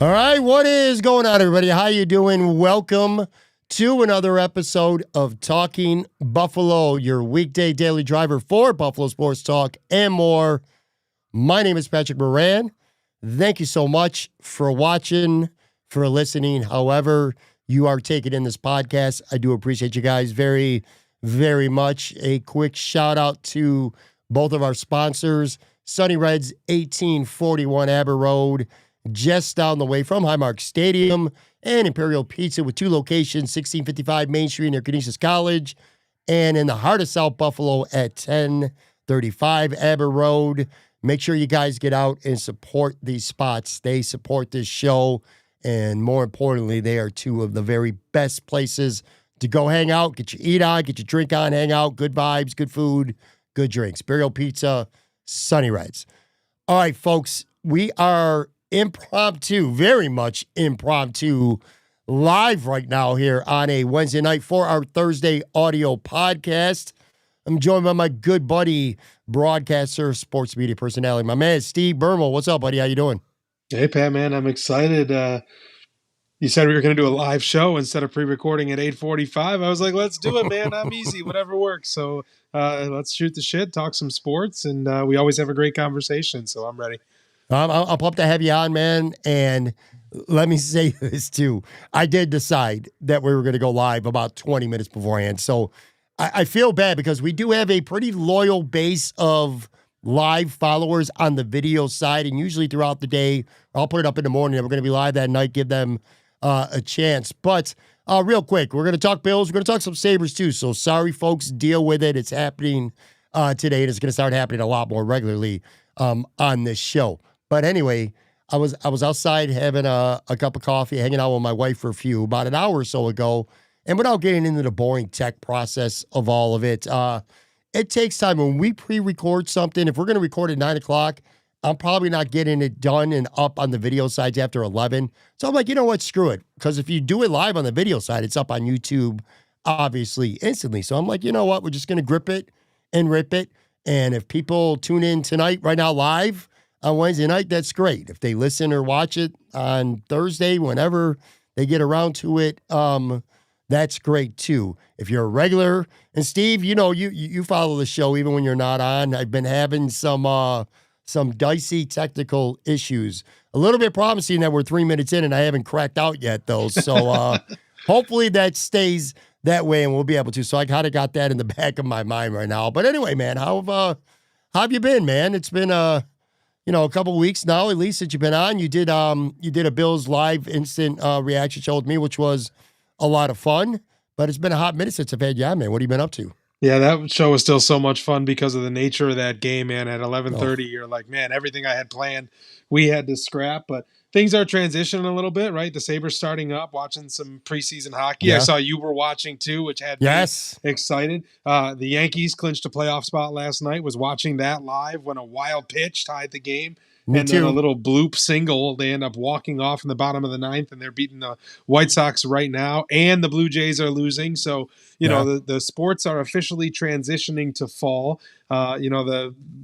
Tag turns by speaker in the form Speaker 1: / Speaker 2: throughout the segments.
Speaker 1: All right, what is going on, everybody? How you doing? Welcome to another episode of Talking Buffalo, your weekday daily driver for Buffalo Sports Talk and more. My name is Patrick Moran. Thank you so much for watching, for listening. However, you are taking in this podcast. I do appreciate you guys very, very much. A quick shout out to both of our sponsors, Sunny Reds, 1841 Aber Road, just down the way from Highmark Stadium, and Imperial Pizza with two locations, 1655 Main Street near Canisius College, and in the heart of South Buffalo at 1035 Aber Road. Make sure you guys get out and support these spots. They support this show, and more importantly, they are two of the very best places to go hang out, get your eat on, get your drink on, hang out, good vibes, good food, good drinks. Imperial Pizza, Sunny Reds. All right, folks, we are impromptu, very much impromptu, live right now here on a Wednesday night for our Thursday audio podcast. I'm joined by my good buddy, broadcaster, sports media personality, my man, Steve Bermel. What's up, buddy? How you doing?
Speaker 2: Hey, Pat, man, I'm excited. You said we were going to do a live show instead of pre-recording at 8:45. I was like, let's do it, man. I'm easy, whatever works. So let's shoot the shit, talk some sports, and we always have a great conversation, so I'm ready.
Speaker 1: I'm pumped to have you on, man. And let me say this, too. I did decide that we were going to go live about 20 minutes beforehand. So I feel bad because we do have a pretty loyal base of live followers on the video side. And usually throughout the day, I'll put it up in the morning and we're going to be live that night, give them a chance. But real quick, we're going to talk Bills. We're going to talk some Sabres, too. So sorry, folks. Deal with it. It's happening today, and it's going to start happening a lot more regularly on this show. But anyway, I was outside having a cup of coffee, hanging out with my wife for about an hour or so ago. And without getting into the boring tech process of all of it, it takes time. When we pre-record something, if we're going to record at 9 o'clock, I'm probably not getting it done and up on the video sides after 11. So I'm like, you know what? Screw it. Because if you do it live on the video side, it's up on YouTube, obviously, instantly. So I'm like, you know what? We're just going to grip it and rip it. And if people tune in tonight, right now, live on Wednesday night, that's great. If they listen or watch it on Thursday, whenever they get around to it, that's great too. If you're a regular, and Steve, you know, you follow the show even when you're not on. I've been having some dicey technical issues. A little bit promising that we're 3 minutes in and I haven't cracked out yet though. So hopefully that stays that way and we'll be able to. So I kind of got that in the back of my mind right now. But anyway, man, how have you been, man? It's been a couple weeks now, at least, that you've been on. You did a Bills live instant reaction show with me, which was a lot of fun. But it's been a hot minute since I've had you on, man. What have you been up to?
Speaker 2: Yeah, that show was still so much fun because of the nature of that game, man. At 11:30, You're like, man, everything I had planned, we had to scrap. But things are transitioning a little bit, right? The Sabres starting up, watching some preseason hockey. Yeah. I saw you were watching too, which had me excited. The Yankees clinched a playoff spot last night. Was watching that live when a wild pitch tied the game.
Speaker 1: Me
Speaker 2: and
Speaker 1: too.
Speaker 2: Then a little bloop single. They end up walking off in the bottom of the ninth, and they're beating the White Sox right now. And the Blue Jays are losing. So, you know, the sports are officially transitioning to fall.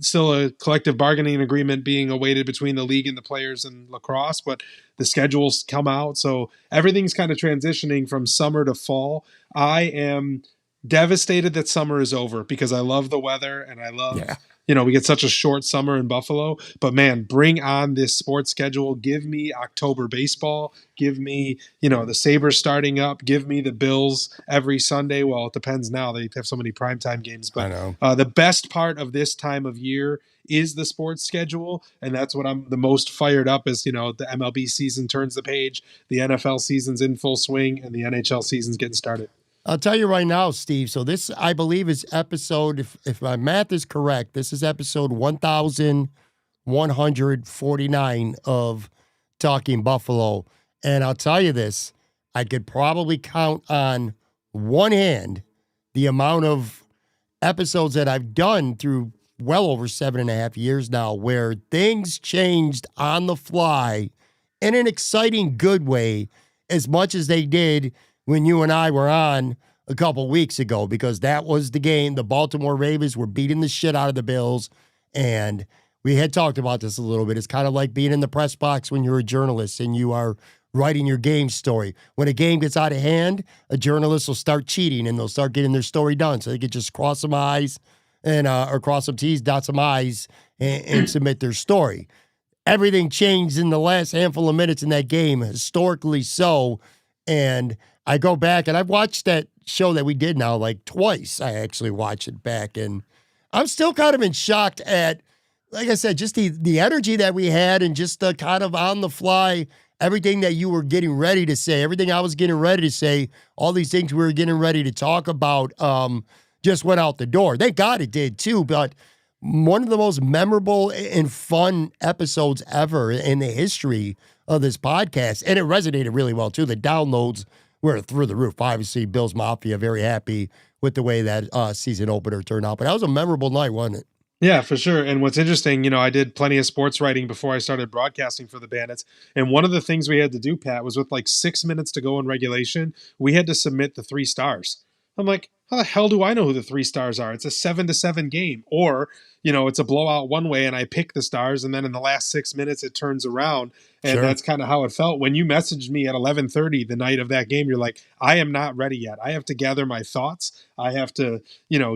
Speaker 2: Still a collective bargaining agreement being awaited between the league and the players in lacrosse, but the schedules come out. So everything's kind of transitioning from summer to fall. I am devastated that summer is over because I love the weather and I love we get such a short summer in Buffalo, but man, bring on this sports schedule. Give me October baseball. Give me, the Sabres starting up. Give me the Bills every Sunday. Well, it depends now. They have so many primetime games, but the best part of this time of year is the sports schedule. And that's what I'm the most fired up is, the MLB season turns the page, the NFL season's in full swing, and the NHL season's getting started.
Speaker 1: I'll tell you right now, Steve. So this, I believe, is episode, if my math is correct, this is episode 1149 of Talking Buffalo. And I'll tell you this, I could probably count on one hand the amount of episodes that I've done through well over 7.5 years now where things changed on the fly in an exciting, good way as much as they did when you and I were on a couple weeks ago, because that was the game. The Baltimore Ravens were beating the shit out of the Bills, and we had talked about this a little bit. It's kind of like being in the press box when you're a journalist and you are writing your game story. When a game gets out of hand, a journalist will start cheating and they'll start getting their story done. So they could just cross some I's and or cross some T's, dot some I's, and submit their story. Everything changed in the last handful of minutes in that game, historically so. And I go back and I've watched that show that we did now like twice. I actually watched it back and I'm still kind of in shock at, like I said, just the energy that we had and just the kind of on the fly, everything that you were getting ready to say, everything I was getting ready to say, all these things we were getting ready to talk about just went out the door. Thank God it did too, but one of the most memorable and fun episodes ever in the history of this podcast. And it resonated really well too. The downloads were through the roof. Obviously, Bills Mafia, very happy with the way that season opener turned out. But that was a memorable night, wasn't it?
Speaker 2: Yeah, for sure. And what's interesting, I did plenty of sports writing before I started broadcasting for the Bandits. And one of the things we had to do, Pat, was with like 6 minutes to go in regulation, we had to submit the 3 stars. I'm like, how the hell do I know who the 3 stars are? It's a 7-7 game. Or, it's a blowout one way and I pick the stars. And then in the last 6 minutes, it turns around. And
Speaker 1: Sure.
Speaker 2: That's kind of how it felt. When you messaged me at 11:30 the night of that game, you're like, I am not ready yet. I have to gather my thoughts. I have to,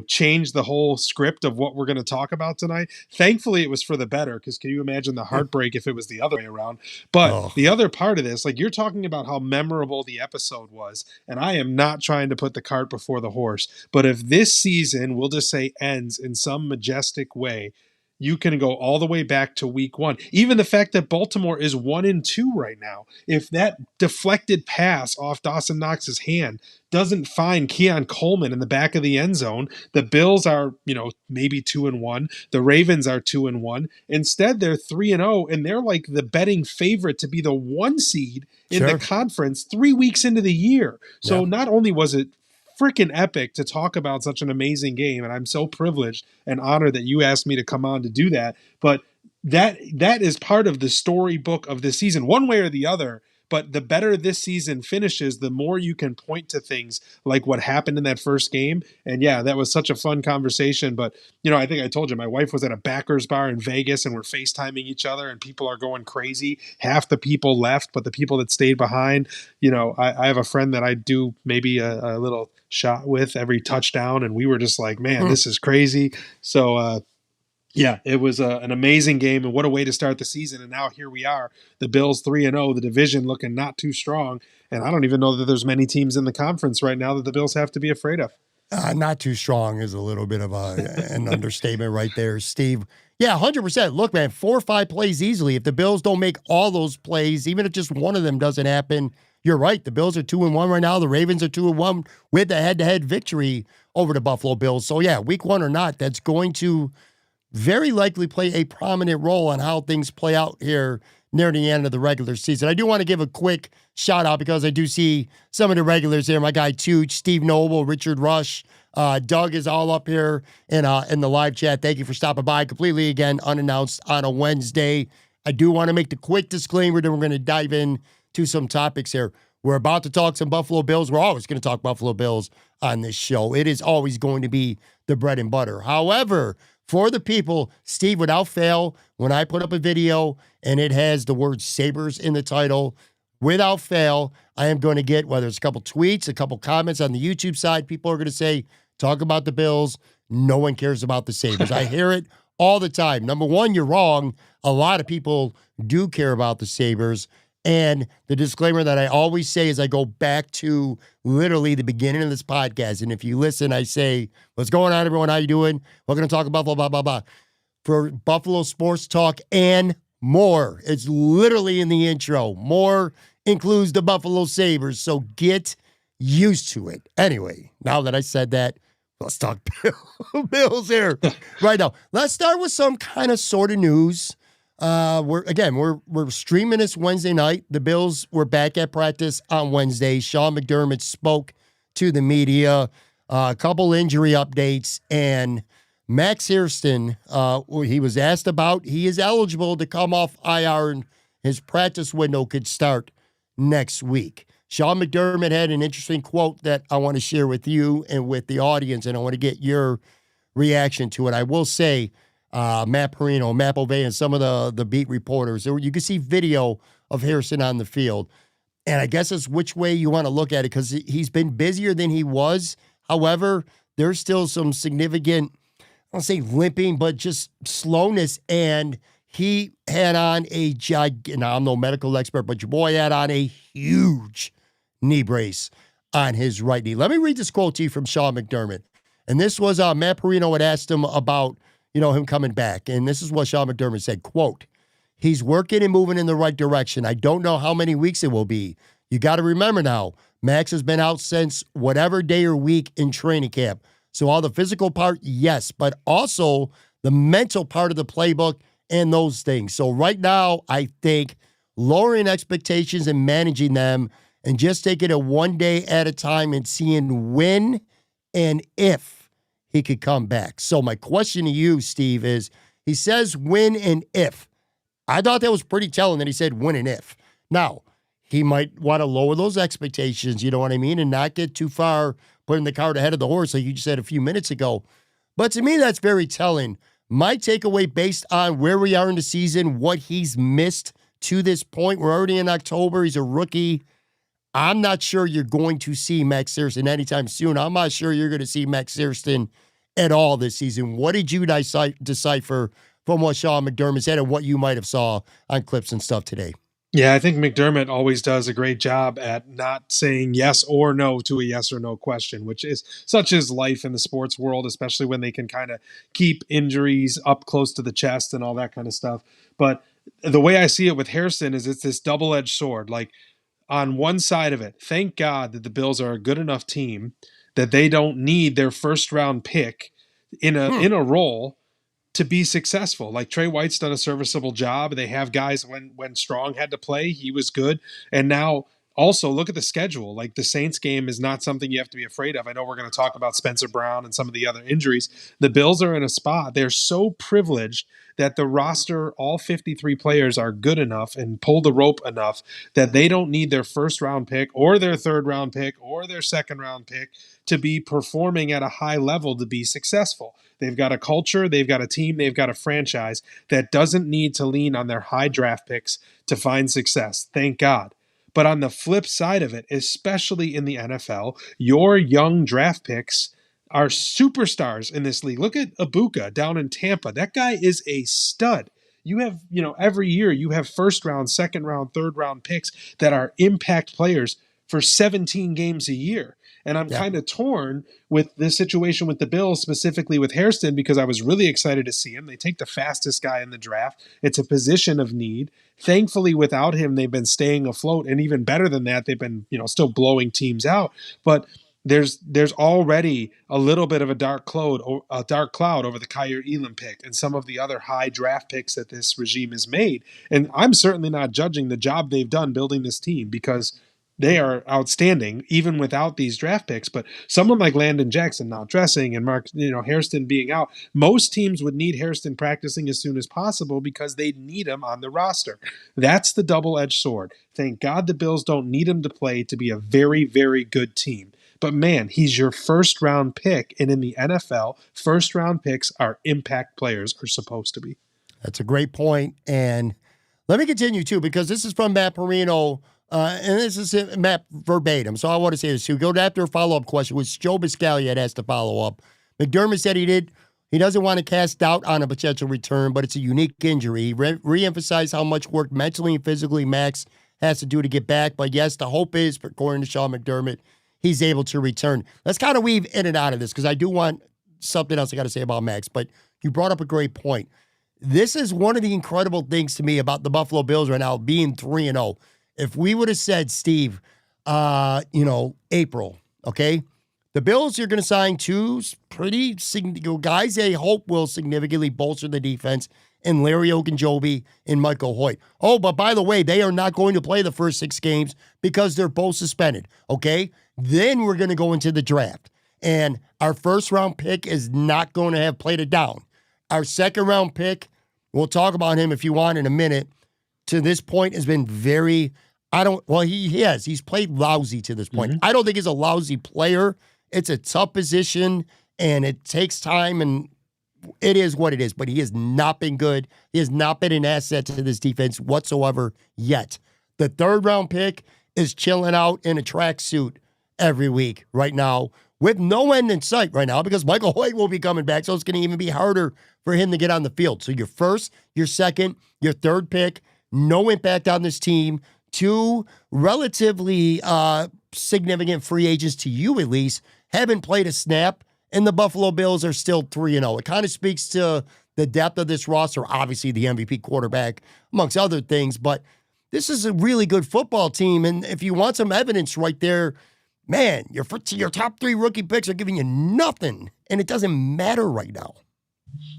Speaker 2: change the whole script of what we're going to talk about tonight. Thankfully, it was for the better, because can you imagine the heartbreak if it was the other way around? But the other part of this, like you're talking about how memorable the episode was, and I am not trying to put the cart before the horse, but if this season, we'll just say, ends in some majestic way, you can go all the way back to week 1. Even the fact that Baltimore is 1-2 right now. If that deflected pass off Dawson Knox's hand doesn't find Keon Coleman in the back of the end zone, the Bills are, maybe 2-1. The Ravens are 2-1. Instead, they're 3-0, and they're like the betting favorite to be the 1 seed in the conference 3 weeks into the year. So not only was it freaking epic to talk about such an amazing game, and I'm so privileged and honored that you asked me to come on to do that, but that is part of the storybook of this season, one way or the other. But the better this season finishes, the more you can point to things like what happened in that first game. And yeah, that was such a fun conversation. But, I think I told you, my wife was at a backers bar in Vegas and we're FaceTiming each other and people are going crazy. Half the people left, but the people that stayed behind, I have a friend that I do maybe a little shot with every touchdown. And we were just like, man, this is crazy. So, yeah, it was an amazing game, and what a way to start the season. And now here we are, the Bills 3-0, the division looking not too strong. And I don't even know that there's many teams in the conference right now that the Bills have to be afraid of.
Speaker 1: Not too strong is a little bit of an understatement right there, Steve. Yeah, 100%. Look, man, 4 or 5 plays easily. If the Bills don't make all those plays, even if just one of them doesn't happen, you're right. The Bills are 2-1 right now. The Ravens are 2-1 with a head-to-head victory over the Buffalo Bills. So, yeah, week 1 or not, that's going to very likely play a prominent role on how things play out here near the end of the regular season. I do want to give a quick shout out because I do see some of the regulars here. My guy Tooch, Steve Noble, Richard Rush, Doug is all up here in the live chat. Thank you for stopping by completely again, unannounced on a Wednesday. I do want to make the quick disclaimer that we're going to dive in to some topics here. We're about to talk some Buffalo Bills. We're always going to talk Buffalo Bills on this show. It is always going to be the bread and butter. However, for the people, Steve, without fail, when I put up a video and it has the word Sabres in the title, without fail, I am going to get, whether it's a couple tweets, a couple comments on the YouTube side, people are going to say, talk about the Bills. No one cares about the Sabres. I hear it all the time. Number one, you're wrong. A lot of people do care about the Sabres. And the disclaimer that I always say is I go back to literally the beginning of this podcast. And if you listen, I say, what's going on, everyone? How you doing? We're going to talk about blah, blah, blah, blah. For Buffalo Sports Talk and more. It's literally in the intro. More includes the Buffalo Sabres. So get used to it. Anyway, now that I said that, let's talk Bills here right now. Let's start with some kind of sort of news. We're streaming this Wednesday night. The Bills were back at practice on Wednesday. Sean McDermott spoke to the media, a couple injury updates, and Max Harrison, he was asked about, he is eligible to come off IR and his practice window could start next week. Sean McDermott had an interesting quote that I want to share with you and with the audience, and I want to get your reaction to it. I will say, Matt Perino, Matt Bove, and some of the beat reporters. You can see video of Harrison on the field. And I guess it's which way you want to look at it because he's been busier than he was. However, there's still some significant, I don't say limping, but just slowness. And he had on now I'm no medical expert, but your boy had on a huge knee brace on his right knee. Let me read this quote to you from Sean McDermott. And this was Matt Perino had asked him about, him coming back. And this is what Sean McDermott said, quote, "He's working and moving in the right direction. I don't know how many weeks it will be. You got to remember now, Max has been out since whatever day or week in training camp. So all the physical part, yes, but also the mental part of the playbook and those things. So right now, I think lowering expectations and managing them and just taking it one day at a time and seeing when and if he could come back." So my question to you, Steve, is he says when and if. I thought that was pretty telling that he said when and if. Now, he might want to lower those expectations, you know what I mean, and not get too far putting the cart ahead of the horse like you just said a few minutes ago. But to me, that's very telling. My takeaway based on where we are in the season, what he's missed to this point, we're already in October, he's a rookie. I'm not sure you're going to see Max Harrison anytime soon. I'm not sure you're going to see Max Harrison at all this season. What did you decipher from what Sean McDermott said and what you might have saw on clips and stuff today?
Speaker 2: Yeah, I think McDermott always does a great job at not saying yes or no to a yes or no question, which is such as life in the sports world, especially when they can kind of keep injuries up close to the chest and all that kind of stuff. But the way I see it with Harrison is it's this double-edged sword. Like, on one side of it, thank God that the Bills are a good enough team that they don't need their first round pick in a role to be successful. Like, Trey White's done a serviceable job. They have guys when Strong had to play, he was good. And now also look at the schedule. Like, the Saints game is not something you have to be afraid of. I know we're going to talk about Spencer Brown and some of the other injuries. The Bills are in a spot. They're so privileged that the roster, all 53 players, are good enough and pull the rope enough that they don't need their first round pick or their third round pick or their second round pick to be performing at a high level to be successful. They've got a culture, they've got a team, they've got a franchise that doesn't need to lean on their high draft picks to find success. Thank God. But on the flip side of it, especially in the NFL, your young draft picks are superstars in this league. Look at Ibuka down in Tampa. That guy is a stud. You have, every year you have first round, second round, third round picks that are impact players for 17 games a year. And I'm kind of torn with this situation with the Bills, specifically with Harrison, because I was really excited to see him. They take the fastest guy in the draft. It's a position of need. Thankfully, without him, they've been staying afloat. And even better than that, they've been, still blowing teams out. But there's already a little bit of a dark cloud over the Kyer Elam pick and some of the other high draft picks that this regime has made. And I'm certainly not judging the job they've done building this team, because they are outstanding even without these draft picks. But someone like Landon Jackson not dressing and Hairston being out, most teams would need Hairston practicing as soon as possible because they need him on the roster. That's the double-edged sword. Thank God the Bills don't need him to play to be a very, very good team. But man, he's your first round pick. And in the NFL, first round picks are impact players, are supposed to be.
Speaker 1: That's a great point. And let me continue too, because this is from Matt Perino. And this is Matt verbatim, so I want to say this too. Go after a follow-up question, which Joe Biscaglia had asked to follow up. McDermott said he doesn't want to cast doubt on a potential return, but it's a unique injury. He re-emphasized how much work mentally and physically Max has to do to get back. But yes, the hope is, according to Sean McDermott, he's able to return. Let's kind of weave in and out of this, because I do want something else I got to say about Max. But you brought up a great point. This is one of the incredible things to me about the Buffalo Bills right now being 3-0. If we would have said, Steve, April, okay, the Bills are going to sign two pretty guys they hope will significantly bolster the defense in Larry Ogunjobi and Michael Hoyt. Oh, but by the way, they are not going to play the first 6 games because they're both suspended, okay? Then we're going to go into the draft. And our first-round pick is not going to have played it down. Our second-round pick, we'll talk about him if you want in a minute, to this point has been very, he has. He's played lousy to this point. I don't think he's a lousy player. It's a tough position, and it takes time, and it is what it is, but he has not been good. He has not been an asset to this defense whatsoever yet. The third-round pick is chilling out in a tracksuit every week right now with no end in sight right now because Michael Hoyt will be coming back, so it's going to even be harder for him to get on the field. So your first, your second, your third pick, no impact on this team. Two relatively significant free agents to you at least haven't played a snap, and the Buffalo Bills are still 3-0. It kind of speaks to the depth of this roster, obviously the MVP quarterback, amongst other things, but this is a really good football team, and if you want some evidence right there, man, your top three rookie picks are giving you nothing, and it doesn't matter right now.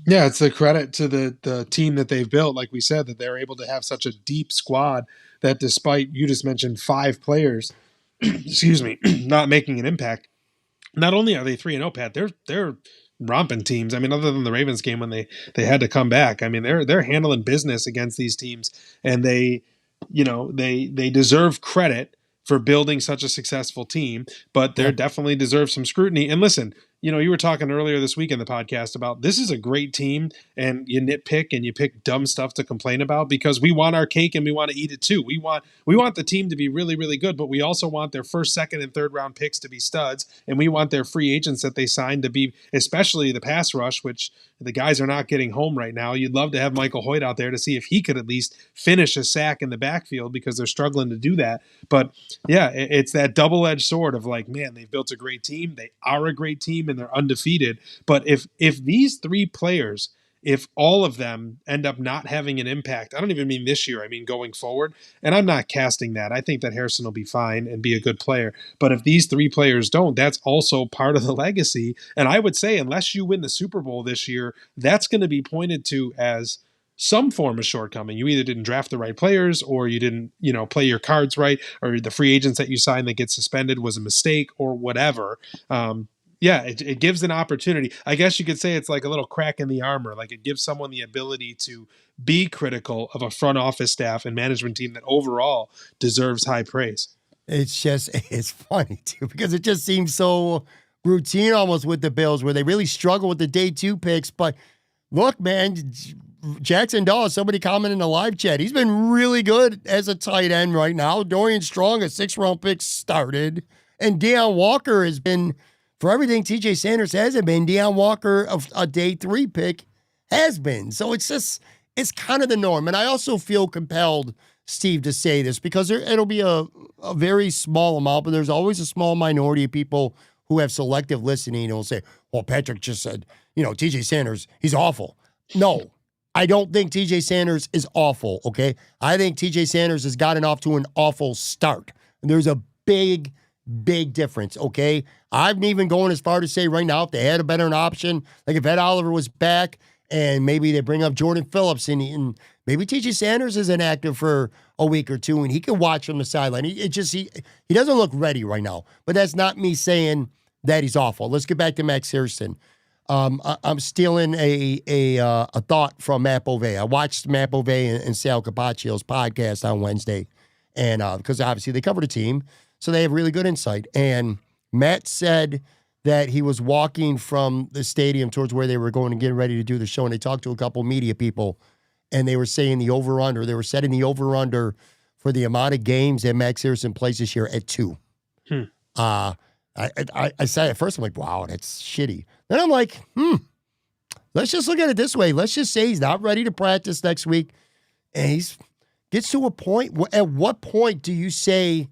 Speaker 2: Yeah, it's a credit to the team that they've built, like we said, that they're able to have such a deep squad that despite, you just mentioned 5 players, excuse me, not making an impact, not only are they 3-0, Pat, they're romping teams. I mean, other than the Ravens game when they had to come back, I mean, they're handling business against these teams, and they deserve credit for building such a successful team, but they definitely deserve some scrutiny. And listen, you were talking earlier this week in the podcast about this is a great team, and you nitpick and you pick dumb stuff to complain about because we want our cake and we want to eat it too. We want the team to be really, really good, but we also want their first, second, and third round picks to be studs, and we want their free agents that they signed to be, especially the pass rush, which the guys are not getting home right now. You'd love to have Michael Hoyt out there to see if he could at least finish a sack in the backfield because they're struggling to do that. But yeah, it's that double-edged sword of like, man, they've built a great team. They are a great team and they're undefeated. But if these 3 players, if all of them end up not having an impact, I don't even mean this year, I mean going forward, and I'm not casting that. I think that Harrison will be fine and be a good player. But if these 3 players don't, that's also part of the legacy. And I would say unless you win the Super Bowl this year, that's going to be pointed to as some form of shortcoming. You either didn't draft the right players or you didn't, play your cards right, or the free agents that you signed that get suspended was a mistake or whatever. It gives an opportunity. I guess you could say it's like a little crack in the armor. Like it gives someone the ability to be critical of a front office staff and management team that overall deserves high praise.
Speaker 1: It's funny too, because it just seems so routine almost with the Bills where they really struggle with the day 2 picks. But look, man, Jackson Dawes, somebody commented in the live chat, he's been really good as a tight end right now. Dorian Strong, a 6th-round pick, started. And Deion Walker has been, for everything TJ Sanders hasn't been, Deion Walker, a day 3 pick, has been. So it's kind of the norm. And I also feel compelled, Steve, to say this because it'll be a very small amount, but there's always a small minority of people who have selective listening and will say, well, Patrick just said, TJ Sanders, he's awful. No, I don't think TJ Sanders is awful, okay? I think TJ Sanders has gotten off to an awful start. And there's a big difference, okay? I'm even going as far to say right now, if they had a better option, like if Ed Oliver was back and maybe they bring up Jordan Phillips and maybe TJ Sanders is inactive for a week or 2 and he can watch from the sideline. He doesn't look ready right now, but that's not me saying that he's awful. Let's get back to Max Harrison. I'm stealing a thought from Matt Bove. I watched Matt Bove and Sal Capaccio's podcast on Wednesday, and because obviously they cover the team, so they have really good insight. And Matt said that he was walking from the stadium towards where they were going and getting ready to do the show, and they talked to a couple media people, and they were saying the over-under. They were setting the over-under for the amount of games that Max Harrison plays this year at 2. I said at first, I'm like, wow, that's shitty. Then I'm like, let's just look at it this way. Let's just say he's not ready to practice next week. And he gets to a point. At what point do you say,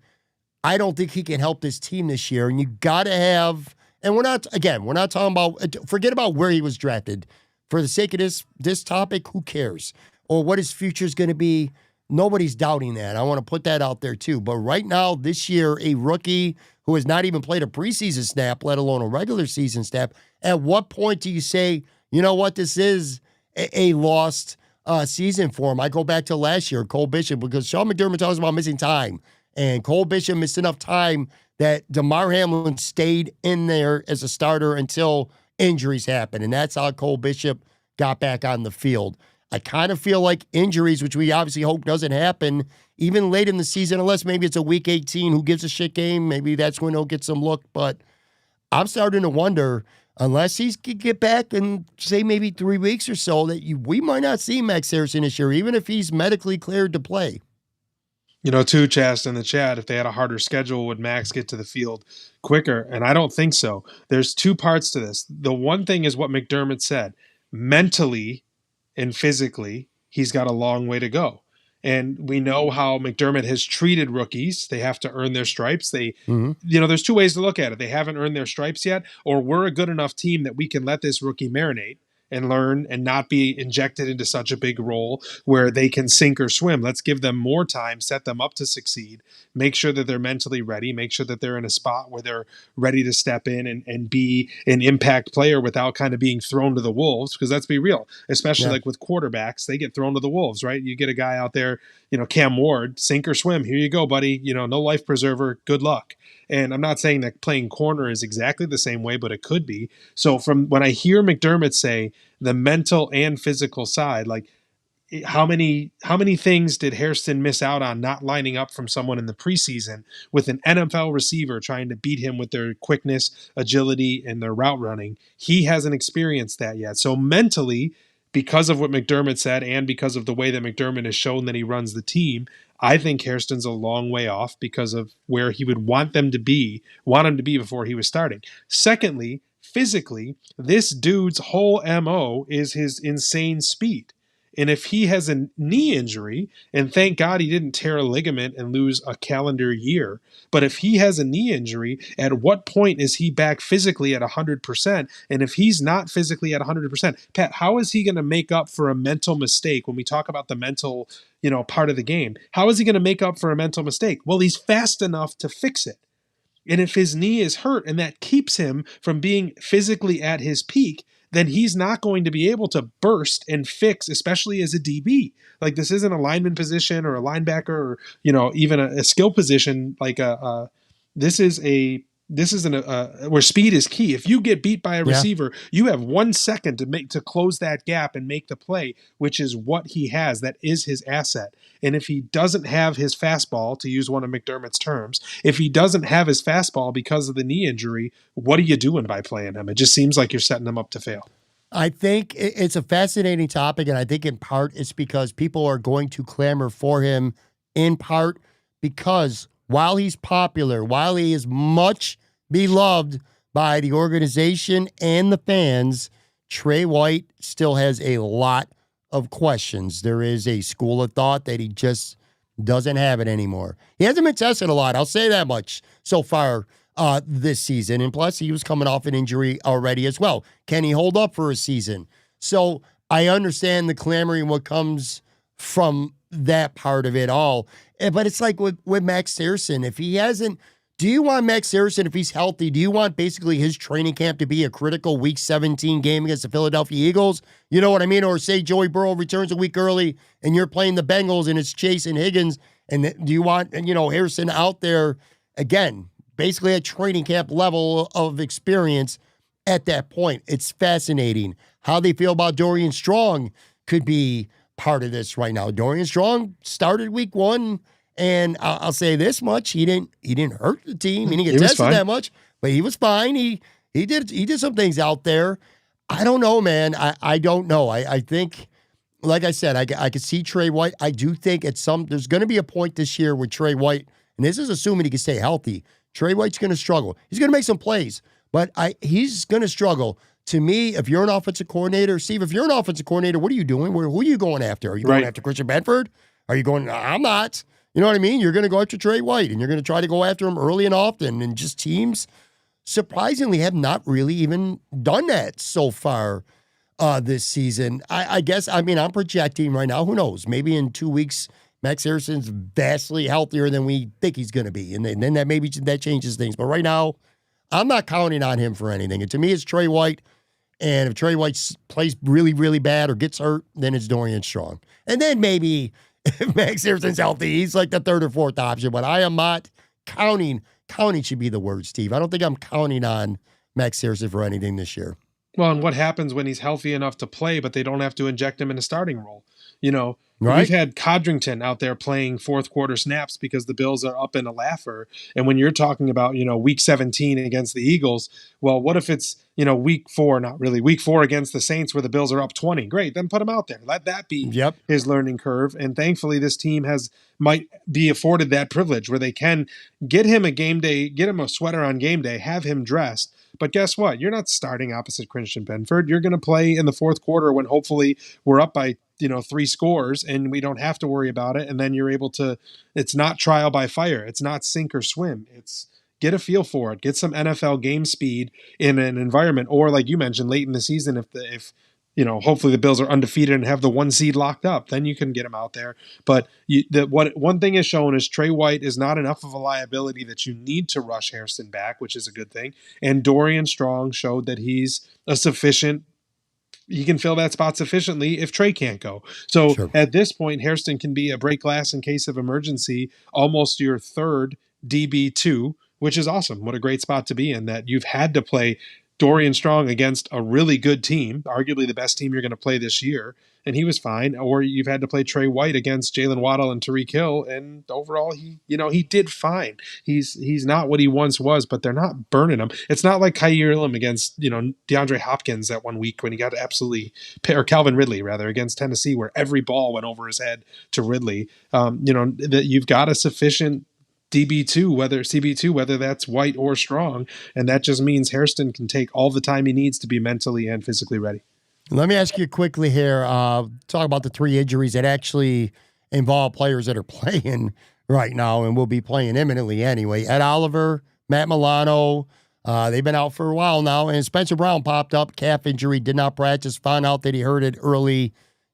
Speaker 1: I don't think he can help this team this year? And you got to have, and we're not talking about, forget about where he was drafted. For the sake of this topic, who cares? Or what his future is going to be. Nobody's doubting that. I want to put that out there too. But right now, this year, a rookie who has not even played a preseason snap, let alone a regular season snap, at what point do you say, you know what, this is a lost season for him? I go back to last year, Cole Bishop, because Sean McDermott talks about missing time. And Cole Bishop missed enough time that DeMar Hamlin stayed in there as a starter until injuries happened. And that's how Cole Bishop got back on the field. I kind of feel like injuries, which we obviously hope doesn't happen, even late in the season, unless maybe it's a Week 18, who gives a shit game, maybe that's when he'll get some look. But I'm starting to wonder, unless he could get back in, say, maybe 3 weeks or so, we might not see Max Harrison this year, even if he's medically cleared to play.
Speaker 2: Too, Chast in the chat, if they had a harder schedule, would Max get to the field quicker? And I don't think so. There's two parts to this. The one thing is what McDermott said. Mentally and physically, he's got a long way to go. And we know how McDermott has treated rookies. They have to earn their stripes. There's two ways to look at it. They haven't earned their stripes yet, or we're a good enough team that we can let this rookie marinate and learn and not be injected into such a big role where they can sink or swim. Let's give them more time, set them up to succeed, make sure that they're mentally ready, make sure that they're in a spot where they're ready to step in and be an impact player without kind of being thrown to the wolves. Because let's be real, especially like with quarterbacks, they get thrown to the wolves, right? You get a guy out there, Cam Ward, sink or swim. Here you go, buddy. No life preserver. Good luck. And I'm not saying that playing corner is exactly the same way, but it could be. So from when I hear McDermott say the mental and physical side, like how many things did Hairston miss out on not lining up from someone in the preseason with an NFL receiver trying to beat him with their quickness, agility, and their route running? He hasn't experienced that yet. So mentally, because of what McDermott said and because of the way that McDermott has shown that he runs the team, I think Hairston's a long way off because of where he would want him to be before he was starting. Secondly, physically, this dude's whole MO is his insane speed. And if he has a knee injury, and thank God he didn't tear a ligament and lose a calendar year, but if he has a knee injury, at what point is he back physically at 100%? And if he's not physically at 100%, Pat, how is he going to make up for a mental mistake when we talk about the mental, part of the game? How is he going to make up for a mental mistake? Well, he's fast enough to fix it. And if his knee is hurt and that keeps him from being physically at his peak, then he's not going to be able to burst and fix, especially as a DB. Like, this isn't a lineman position or a linebacker or, even a skill position. Like this is where speed is key. If you get beat by a receiver, you have 1 second to close that gap and make the play, which is what he has. That is his asset. And if he doesn't have his fastball, to use one of McDermott's terms, if he doesn't have his fastball because of the knee injury, what are you doing by playing him? It just seems like you're setting him up to fail.
Speaker 1: I think it's a fascinating topic, and I think in part it's because people are going to clamor for him, in part because while he's popular, while he is much beloved by the organization and the fans, Trey White still has a lot of questions. There is a school of thought that he just doesn't have it anymore. He hasn't been tested a lot, I'll say that much, so far this season. And plus, he was coming off an injury already as well. Can he hold up for a season? So I understand the clamoring, what comes from that part of it all. But it's like with Max Harrison, if he hasn't, do you want Max Harrison, if he's healthy, do you want basically his training camp to be a critical Week 17 game against the Philadelphia Eagles? You know what I mean? Or say Joey Burrow returns a week early and you're playing the Bengals and it's Chase and Higgins. And do you want, Harrison out there, again, basically at training camp level of experience at that point? It's fascinating. How they feel about Dorian Strong could be part of this right now. Dorian Strong started week 1. And I'll say this much: he didn't hurt the team. He didn't get tested that much, but he was fine. He did some things out there. I don't know, man. I don't know. I think, like I said, I could see Trey White. I do think there's going to be a point this year with Trey White, and this is assuming he can stay healthy. Trey White's going to struggle. He's going to make some plays, but he's going to struggle. To me, if you're an offensive coordinator, Steve, if you're an offensive coordinator, what are you doing? Who are you going after? Are you going after Christian Bedford? Are you going? I'm not. You know what I mean? You're going to go after Trey White, and you're going to try to go after him early and often, and just teams surprisingly have not really even done that so far this season. I guess, I'm projecting right now, who knows? Maybe in 2 weeks, Max Harrison's vastly healthier than we think he's going to be, and then that changes things. But right now, I'm not counting on him for anything. And to me, it's Trey White, and if Trey White plays really, really bad or gets hurt, then it's Dorian Strong. And then maybe if Max Harrison's healthy, he's like the third or fourth option, but I am not counting. Counting should be the word, Steve. I don't think I'm counting on Max Harrison for anything this year.
Speaker 2: Well, and what happens when he's healthy enough to play, but they don't have to inject him in a starting role? You know, we've
Speaker 1: Right?
Speaker 2: had Codrington out there playing fourth quarter snaps because the Bills are up in a laugher. And when you're talking about, week 17 against the Eagles, well, what if it's, week four, not really, week four against the Saints where the Bills are up 20? Great, then put him out there. Let that be
Speaker 1: Yep.
Speaker 2: his learning curve. And thankfully, this team might be afforded that privilege where they can get him a game day, get him a sweater on game day, have him dressed. But guess what? You're not starting opposite Christian Benford. You're going to play in the fourth quarter when hopefully we're up by 3 scores and we don't have to worry about it. And then you're able to. It's not trial by fire. It's not sink or swim. It's get a feel for it. Get some NFL game speed in an environment, or like you mentioned, late in the season, if hopefully the Bills are undefeated and have the 1 seed locked up, then you can get them out there. But one thing is shown is Trey White is not enough of a liability that you need to rush Hairston back, which is a good thing. And Dorian Strong showed that he's he can fill that spot sufficiently if Trey can't go. So
Speaker 1: Sure.
Speaker 2: at this point, Hairston can be a break glass in case of emergency, almost your third DB2, which is awesome. What a great spot to be in, that you've had to play Dorian Strong against a really good team, arguably the best team you're going to play this year, and he was fine. Or you've had to play Trey White against Jalen Waddle and Tyreek Hill, and overall he did fine. He's not what he once was, but they're not burning him. It's not like Kaiir Elam against DeAndre Hopkins that 1 week when he got absolutely, or Calvin Ridley rather, against Tennessee, where every ball went over his head to Ridley. That you've got a sufficient CB2, whether that's White or Strong. And that just means Hairston can take all the time he needs to be mentally and physically ready.
Speaker 1: Let me ask you quickly here, talk about the 3 injuries that actually involve players that are playing right now and will be playing imminently anyway. Ed Oliver, Matt Milano, they've been out for a while now. And Spencer Brown popped up, calf injury, did not practice, found out that he hurt it early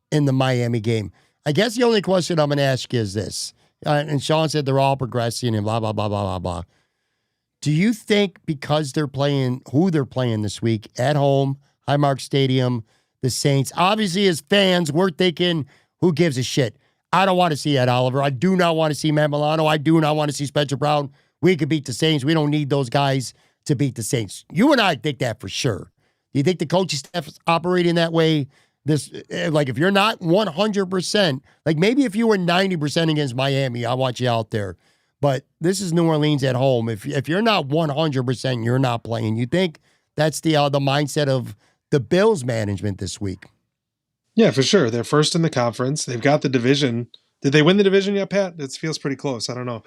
Speaker 1: in the Miami game. I guess the only question I'm going to ask you is this. And Sean said they're all progressing and blah, blah, blah, blah, blah, blah. Do you think because they're playing who they're playing this week at home, Highmark Stadium, the Saints, obviously as fans, we're thinking, who gives a shit? I don't want to see Ed Oliver. I do not want to see Matt Milano. I do not want to see Spencer Brown. We could beat the Saints. We don't need those guys to beat the Saints. You and I think that for sure. Do you think the coaching staff is operating that way? If you're not 100%, like maybe if you were 90% against Miami, I want you out there. But this is New Orleans at home. If you're not 100%, you're not playing. You think that's the mindset of the Bills management this week?
Speaker 2: Yeah, for sure. They're first in the conference. They've got the division. Did they win the division yet, Pat? It feels pretty close. I don't know.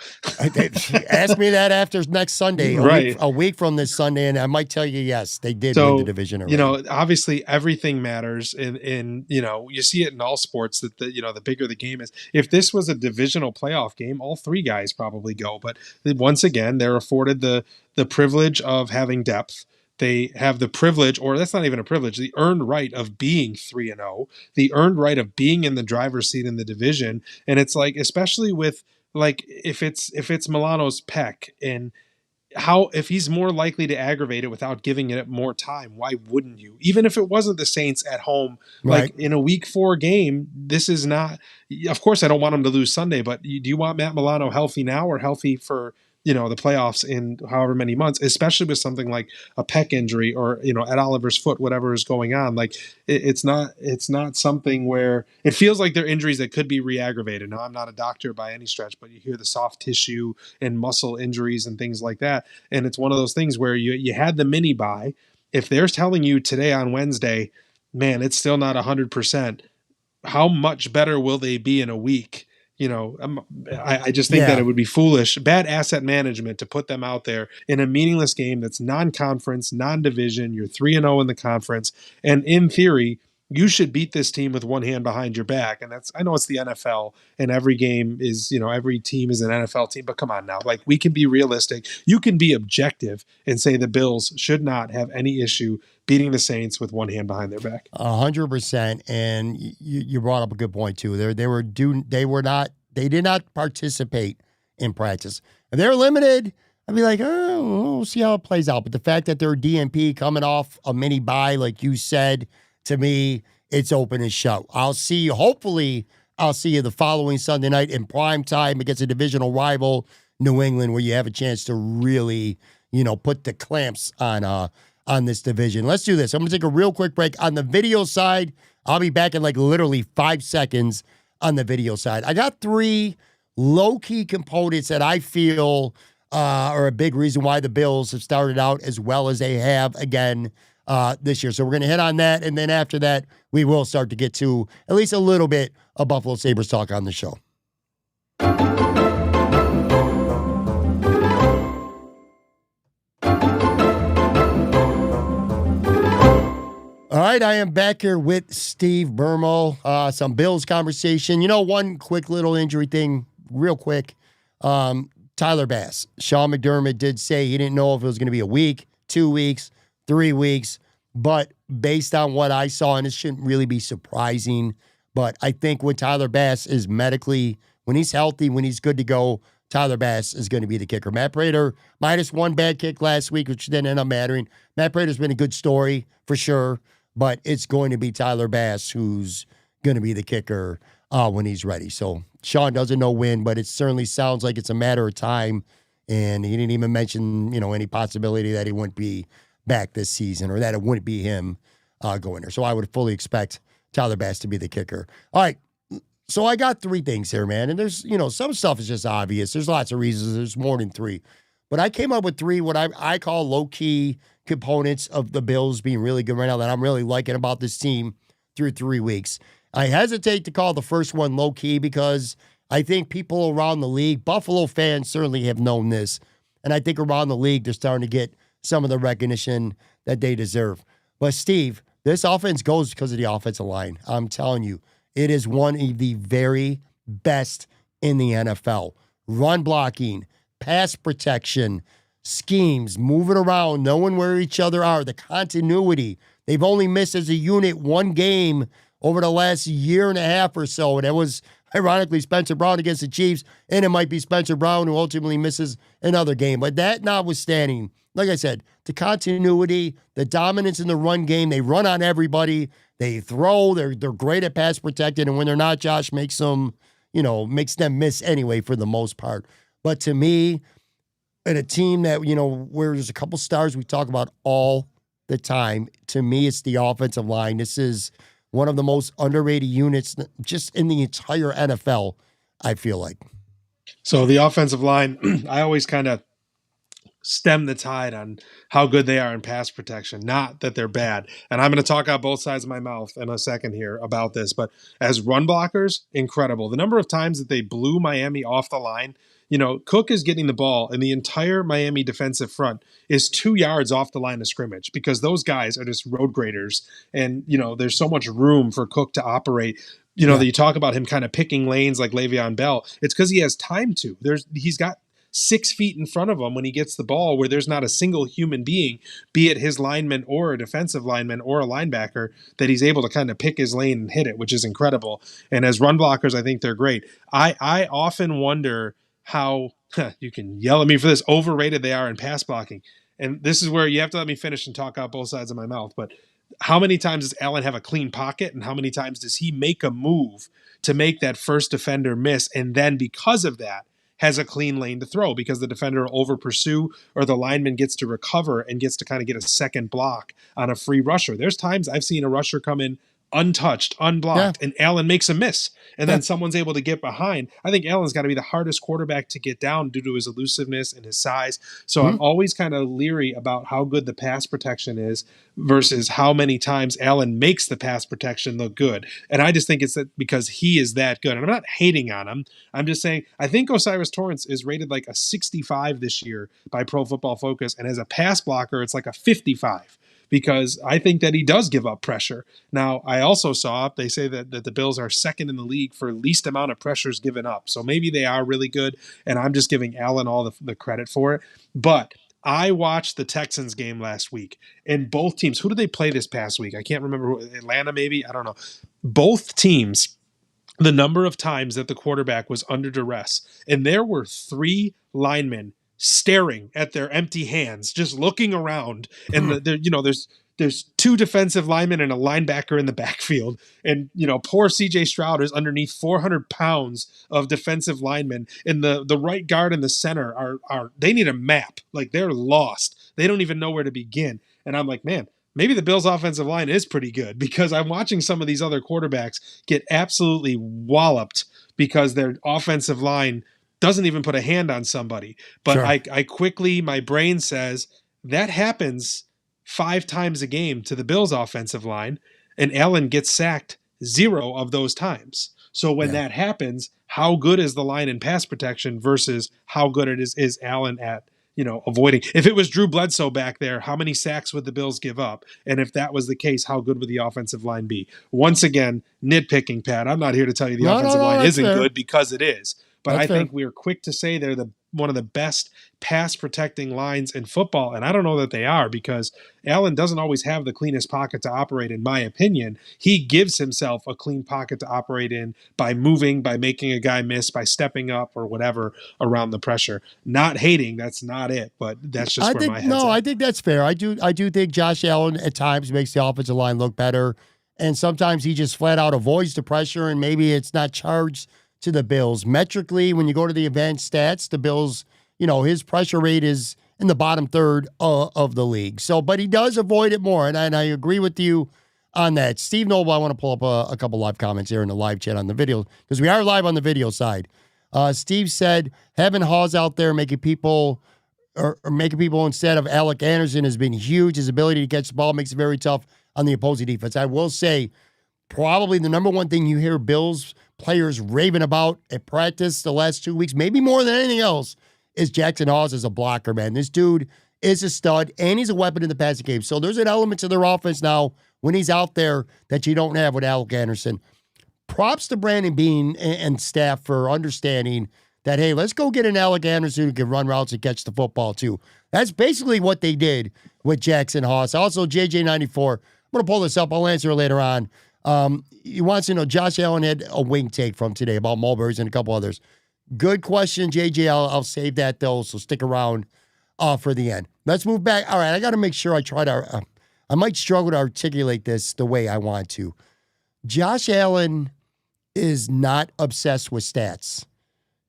Speaker 1: Ask me that after next Sunday,
Speaker 2: right?
Speaker 1: A week from this Sunday, and I might tell you yes, they did win the division already.
Speaker 2: Obviously everything matters, and you see it in all sports that the bigger the game is. If this was a divisional playoff game, all 3 guys probably go. But once again, they're afforded the privilege of having depth. They have the privilege, or that's not even a privilege, the earned right of being 3-0, the earned right of being in the driver's seat in the division. And it's like, especially with if it's Milano's pec, and if he's more likely to aggravate it without giving it more time, why wouldn't you? Even if it wasn't the Saints at home,
Speaker 1: right.
Speaker 2: Like in a week 4 game, this is not, of course I don't want him to lose Sunday, but do you want Matt Milano healthy now or healthy for the playoffs in however many months, especially with something like a pec injury or, Ed Oliver's foot, whatever is going on. Like it's not something where it feels like they're injuries that could be re-aggravated. Now, I'm not a doctor by any stretch, but you hear the soft tissue and muscle injuries and things like that. And it's one of those things where you had the mini bye. If they're telling you today on Wednesday, man, it's still not 100%, how much better will they be in a week? I just think that it would be foolish, bad asset management to put them out there in a meaningless game that's non-conference, non-division. You're 3-0 in the conference. And in theory, you should beat this team with one hand behind your back. And I know it's the NFL and every game is, every team is an NFL team, but come on now. Like, we can be realistic. You can be objective and say the Bills should not have any issue beating the Saints with one hand behind their back.
Speaker 1: 100%. And you brought up a good point too. They did not participate in practice. If they're limited, I'd be like, oh, we'll see how it plays out. But the fact that they're DNP coming off a mini bye, like you said, to me, it's open and shut. Hopefully I'll see you the following Sunday night in prime time against a divisional rival, New England, where you have a chance to really, put the clamps on on this division. Let's do this. I'm going to take a real quick break. On the video side, I'll be back in like literally 5 seconds on the video side. I got 3 low-key components that I feel are a big reason why the Bills have started out as well as they have again this year. So we're going to hit on that, and then after that, we will start to get to at least a little bit of Buffalo Sabres talk on the show. All right, I am back here with Steve Bermel. Some Bills conversation. One quick little injury thing, real quick. Tyler Bass. Sean McDermott did say he didn't know if it was going to be a week, 2 weeks, 3 weeks, but based on what I saw, and it shouldn't really be surprising, but I think when Tyler Bass is medically, when he's healthy, when he's good to go, Tyler Bass is going to be the kicker. Matt Prater, -1 bad kick last week, which didn't end up mattering. Matt Prater's been a good story for sure, but it's going to be Tyler Bass who's going to be the kicker when he's ready. So Sean doesn't know when, but it certainly sounds like it's a matter of time. And he didn't even mention, any possibility that he wouldn't be back this season or that it wouldn't be him going there. So I would fully expect Tyler Bass to be the kicker. All right. So I got 3 things here, man. And there's, some stuff is just obvious. There's lots of reasons. There's more than 3. But I came up with 3 what I call low-key components of the Bills being really good right now that I'm really liking about this team through 3 weeks. I hesitate to call the first one low-key because I think people around the league, Buffalo fans certainly have known this, and I think around the league they're starting to get some of the recognition that they deserve. But Steve, this offense goes because of the offensive line. I'm telling you, it is one of the very best in the NFL. Run blocking, pass protection, schemes, moving around, knowing where each other are, the continuity. They've only missed as a unit 1 game over the last year and a half or so, and it was ironically Spencer Brown against the Chiefs, and it might be Spencer Brown who ultimately misses another game. But that notwithstanding, like I said, the continuity, the dominance in the run game, they run on everybody, they throw, they're great at pass protecting, and when they're not, Josh makes them miss anyway for the most part. But to me, in a team that, where there's a couple stars we talk about all the time, to me, it's the offensive line. This is one of the most underrated units just in the entire NFL, I feel like.
Speaker 2: So the offensive line, I always kind of stem the tide on how good they are in pass protection, not that they're bad. And I'm going to talk out both sides of my mouth in a second here about this, but as run blockers, incredible. The number of times that they blew Miami off the line, Cook is getting the ball and the entire Miami defensive front is 2 yards off the line of scrimmage because those guys are just road graders. And, there's so much room for Cook to operate. That you talk about him kind of picking lanes like Le'Veon Bell. It's because he has time to. He's got 6 feet in front of him when he gets the ball where there's not a single human being, be it his lineman or a defensive lineman or a linebacker, that he's able to kind of pick his lane and hit it, which is incredible. And as run blockers, I think they're great. I often wonder how, you can yell at me for this, overrated they are in pass blocking. And this is where you have to let me finish and talk out both sides of my mouth. But how many times does Allen have a clean pocket, and how many times does he make a move to make that first defender miss, and then because of that has a clean lane to throw because the defender will over pursue or the lineman gets to recover and gets to kind of get a second block on a free rusher. There's times I've seen a rusher come in untouched, unblocked, and Allen makes a miss, and then someone's able to get behind. I think Allen's got to be the hardest quarterback to get down due to his elusiveness and his size. So I'm always kind of leery about how good the pass protection is versus how many times Allen makes the pass protection look good. And I just think it's that because he is that good. And I'm not hating on him. I'm just saying I think Osiris Torrance is rated like a 65 this year by Pro Football Focus, and as a pass blocker, it's like a 55. Because I think that he does give up pressure. Now, I also saw, they say that the Bills are second in the league for least amount of pressures given up. So maybe they are really good, and I'm just giving Allen all the credit for it. But I watched the Texans game last week, and both teams, who did they play this past week? I can't remember. Atlanta maybe? I don't know. Both teams, the number of times that the quarterback was under duress, and there were 3 linemen staring at their empty hands, just looking around. And there's 2 defensive linemen and a linebacker in the backfield. And, poor CJ Stroud is underneath 400 pounds of defensive linemen. And the right guard and the center are they need a map. Like, they're lost. They don't even know where to begin. And I'm like, man, maybe the Bills' offensive line is pretty good, because I'm watching some of these other quarterbacks get absolutely walloped because their offensive line doesn't even put a hand on somebody. But
Speaker 1: Sure.
Speaker 2: I quickly, my brain says that happens 5 times a game to the Bills' offensive line, and Allen gets sacked 0 of those times. So when
Speaker 1: Yeah.
Speaker 2: that happens, how good is the line in pass protection versus how good is Allen at, avoiding? If it was Drew Bledsoe back there, how many sacks would the Bills give up? And if that was the case, how good would the offensive line be? Once again, nitpicking, Pat. I'm not here to tell you the offensive line
Speaker 1: That's
Speaker 2: isn't
Speaker 1: fair.
Speaker 2: good, because it is. But
Speaker 1: That's
Speaker 2: I
Speaker 1: fair.
Speaker 2: think we're quick to say they're one of the best pass protecting lines in football. And I don't know that they are, because Allen doesn't always have the cleanest pocket to operate, in my opinion. He gives himself a clean pocket to operate in by moving, by making a guy miss, by stepping up or whatever around the pressure. Not hating, that's not it, but that's just where my head's at.
Speaker 1: I think that's fair. I do think Josh Allen at times makes the offensive line look better. And sometimes he just flat out avoids the pressure, and maybe it's not charged to the Bills. Metrically, when you go to the advanced stats, the Bills, his pressure rate is in the bottom third of the league. So, but he does avoid it more, and I agree with you on that. Steve Noble, I want to pull up a couple live comments here in the live chat on the video, because we are live on the video side. Steve said, having Hawes out there making people instead of Alec Anderson has been huge. His ability to catch the ball makes it very tough on the opposing defense. I will say, probably the number one thing you hear Bills players raving about at practice the last 2 weeks, maybe more than anything else, is Jackson Hawes as a blocker, man. This dude is a stud, and he's a weapon in the passing game. So there's an element to their offense now when he's out there that you don't have with Alec Anderson. Props to Brandon Beane and staff for understanding that, hey, let's go get an Alec Anderson who can run routes and catch the football too. That's basically what they did with Jackson Hawes. Also, JJ94, I'm going to pull this up. I'll answer later on. He wants to know, Josh Allen had a wing take from today about Mulberries and a couple others. Good question, JJ. I'll save that, though, so stick around for the end. Let's move back. All right, I got to make sure I might struggle to articulate this the way I want to. Josh Allen is not obsessed with stats.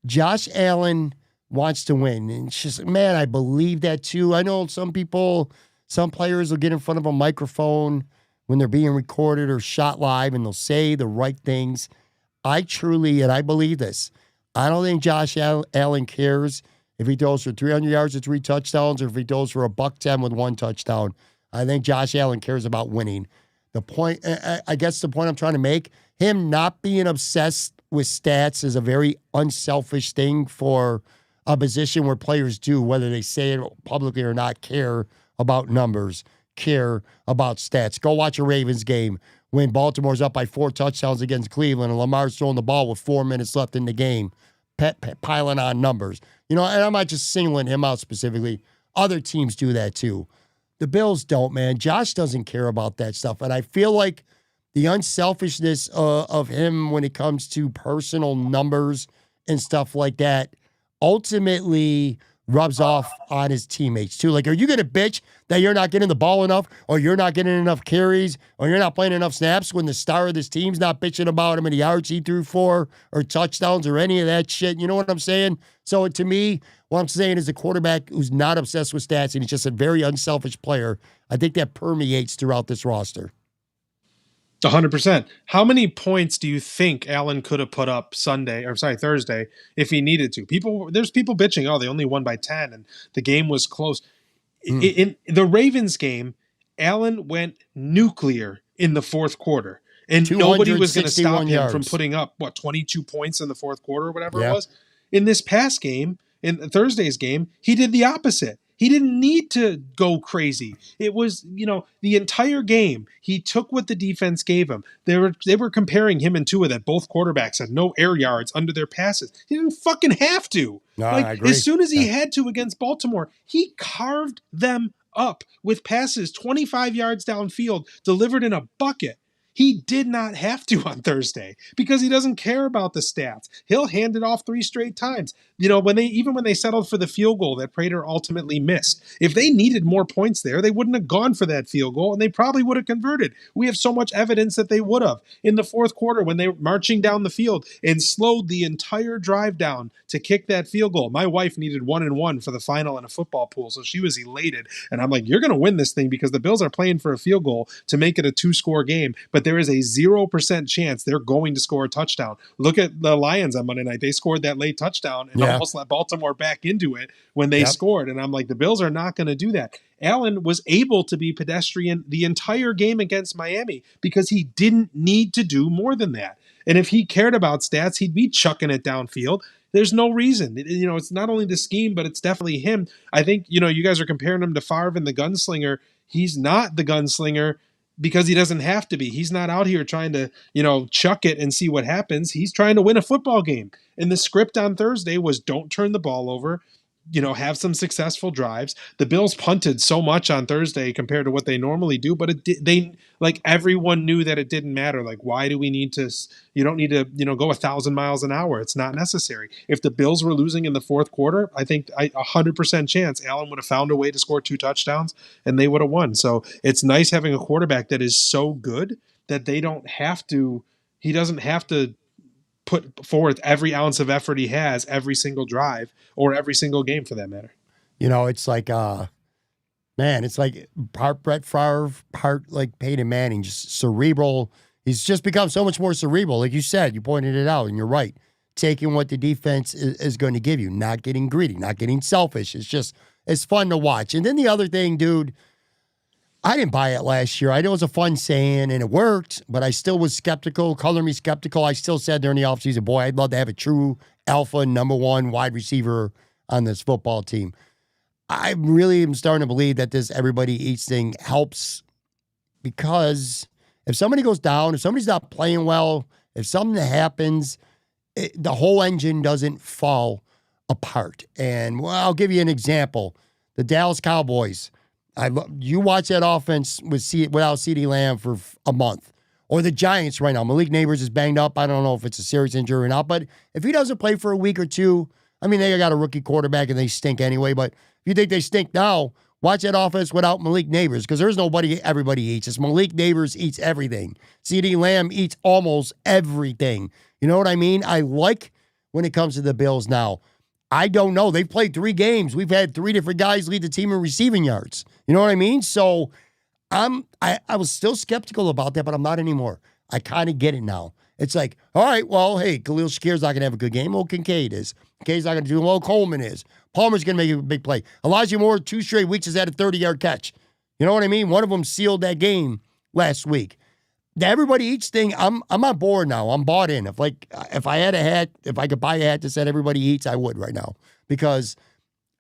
Speaker 1: Josh Allen wants to win. And it's just, man, I believe that too. I know some players will get in front of a microphone when they're being recorded or shot live, and they'll say the right things. I truly, and I believe this, I don't think Josh Allen cares if he throws for 300 yards or 3 touchdowns, or if he throws for $110 with 1 touchdown. I think Josh Allen cares about winning. The point, I guess the point I'm trying to make, him not being obsessed with stats is a very unselfish thing for a position where players do, whether they say it publicly or not, care about numbers, care about stats. Go watch a Ravens game when Baltimore's up by 4 touchdowns against Cleveland and Lamar's throwing the ball with 4 minutes left in the game, piling on numbers. And I'm not just singling him out specifically. Other teams do that too. The Bills don't, man. Josh doesn't care about that stuff. And I feel like the unselfishness of him when it comes to personal numbers and stuff like that ultimately rubs off on his teammates too. Like, are you going to bitch that you're not getting the ball enough, or you're not getting enough carries, or you're not playing enough snaps when the star of this team's not bitching about how many yards he threw for, or touchdowns, or any of that shit? You know what I'm saying? So to me, what I'm saying is a quarterback who's not obsessed with stats and he's just a very unselfish player, I think that permeates throughout this roster.
Speaker 2: 100%. How many points do you think Allen could have put up Thursday, if he needed to? There's people bitching, oh, they only won by 10 and the game was close. In the Ravens game, Allen went nuclear in the fourth quarter, and nobody was going to stop him from putting up 22 points in the fourth quarter or whatever it was. In this past game, in Thursday's game, he did the opposite. He didn't need to go crazy. It was, the entire game, he took what the defense gave him. They were comparing him and Tua that both quarterbacks had no air yards under their passes. He didn't fucking have to.
Speaker 1: No, I agree.
Speaker 2: As soon as he had to against Baltimore, he carved them up with passes 25 yards downfield, delivered in a bucket. He did not have to on Thursday because he doesn't care about the stats. He'll hand it off 3 straight times. When they settled for the field goal that Prater ultimately missed, if they needed more points there, they wouldn't have gone for that field goal and they probably would have converted. We have so much evidence that they would have. In the fourth quarter, when they were marching down the field and slowed the entire drive down to kick that field goal, my wife needed 1-1 for the final in a football pool, so she was elated. And I'm like, you're going to win this thing because the Bills are playing for a field goal to make it a 2-score game, but there is a 0% chance they're going to score a touchdown. Look at the Lions on Monday night. They scored that late touchdown and almost let Baltimore back into it when they scored. And I'm like, the Bills are not going to do that. Allen was able to be pedestrian the entire game against Miami because he didn't need to do more than that. And if he cared about stats, he'd be chucking it downfield. There's no reason. It's not only the scheme, but it's definitely him. I think, you guys are comparing him to Favre and the gunslinger. He's not the gunslinger because he doesn't have to be. He's not out here trying to, chuck it and see what happens. He's trying to win a football game. And the script on Thursday was don't turn the ball over, have some successful drives. The Bills punted so much on Thursday compared to what they normally do, but everyone knew that it didn't matter. Like, why do we need to, you don't need to, go 1,000 miles an hour. It's not necessary. If the Bills were losing in the fourth quarter, I think 100% chance Allen would have found a way to score 2 touchdowns and they would have won. So it's nice having a quarterback that is so good that he doesn't have to put forth every ounce of effort he has every single drive or every single game for that matter.
Speaker 1: It's like, it's like part Brett Favre, part like Peyton Manning, just cerebral. He's just become so much more cerebral. Like you said, you pointed it out and you're right. Taking what the defense is going to give you, not getting greedy, not getting selfish. It's fun to watch. And then the other thing, dude, I didn't buy it last year. I know it was a fun saying, and it worked, but I still was skeptical. Color me skeptical. I still said during the offseason, boy, I'd love to have a true alpha number 1 wide receiver on this football team. I really am starting to believe that this everybody eats thing helps because if somebody goes down, if somebody's not playing well, if something happens, the whole engine doesn't fall apart. And, I'll give you an example. The Dallas Cowboys. You watch that offense without CeeDee Lamb for a month. Or the Giants right now. Malik Neighbors is banged up. I don't know if it's a serious injury or not. But if he doesn't play for a week or two, they got a rookie quarterback and they stink anyway. But if you think they stink now, watch that offense without Malik Neighbors because there's nobody everybody eats. It's Malik Neighbors eats everything. CeeDee Lamb eats almost everything. You know what I mean? I like when it comes to the Bills now. I don't know. They've played 3 games. We've had 3 different guys lead the team in receiving yards. You know what I mean? So I was still skeptical about that, but I'm not anymore. I kind of get it now. It's like, all right, well, hey, Khalil Shakir's not going to have a good game. Well, Kincaid is. Kincaid's not going to do well. Coleman is. Palmer's going to make a big play. Elijah Moore, 2 straight weeks has had a 30-yard catch. You know what I mean? One of them sealed that game last week. The everybody eats thing, I'm on board now. I'm bought in. If I had a hat, if I could buy a hat that said everybody eats, I would right now. Because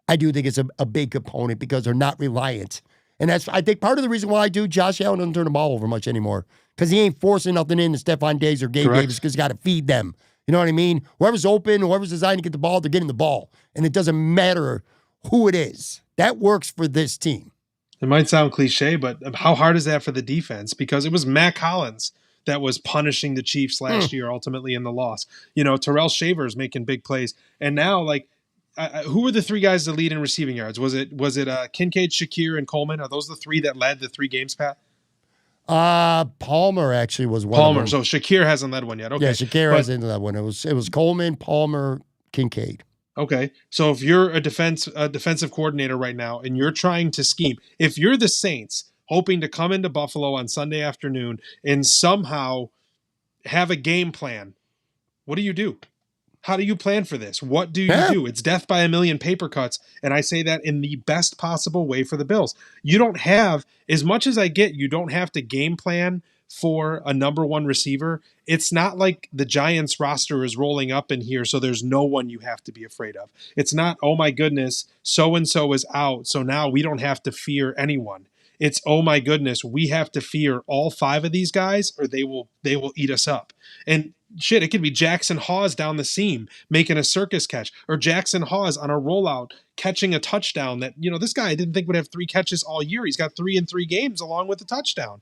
Speaker 1: I do think it's a big component because they're not reliant. And that's, I think, part of the reason why I do. Josh Allen doesn't turn the ball over much anymore. Because he ain't forcing nothing into Stephon Diggs or Gabe Davis because he's got to feed them. You know what I mean? Whoever's open, whoever's designed to get the ball, they're getting the ball. And it doesn't matter who it is. That works for this team.
Speaker 2: It might sound cliche, but how hard is that for the defense? Because it was Matt Collins that was punishing the Chiefs last year, ultimately in the loss. Terrell Shavers making big plays. And now, who were the 3 guys that lead in receiving yards? Was it Kincaid, Shakir, and Coleman? Are those the 3 that led the 3 games, Pat?
Speaker 1: Palmer actually was one of them.
Speaker 2: So Shakir hasn't led one yet. Okay.
Speaker 1: Yeah, Shakir hasn't led one. It was Coleman, Palmer, Kincaid.
Speaker 2: Okay. So if you're a defensive coordinator right now and you're trying to scheme, if you're the Saints hoping to come into Buffalo on Sunday afternoon and somehow have a game plan, what do? How do you plan for this? What do you do? It's death by a million paper cuts. And I say that in the best possible way for the Bills. You don't have, as much as I get, you don't have to game plan for a number 1 receiver. It's not like the Giants roster is rolling up in here, so there's no one you have to be afraid of. It's not, oh my goodness, so-and-so is out, so now we don't have to fear anyone. It's, oh my goodness, we have to fear all 5 of these guys or they will eat us up. And shit, it could be Jackson Hawes down the seam making a circus catch, or Jackson Hawes on a rollout catching a touchdown that, this guy I didn't think would have 3 catches all year. He's got 3 in 3 games along with the touchdown.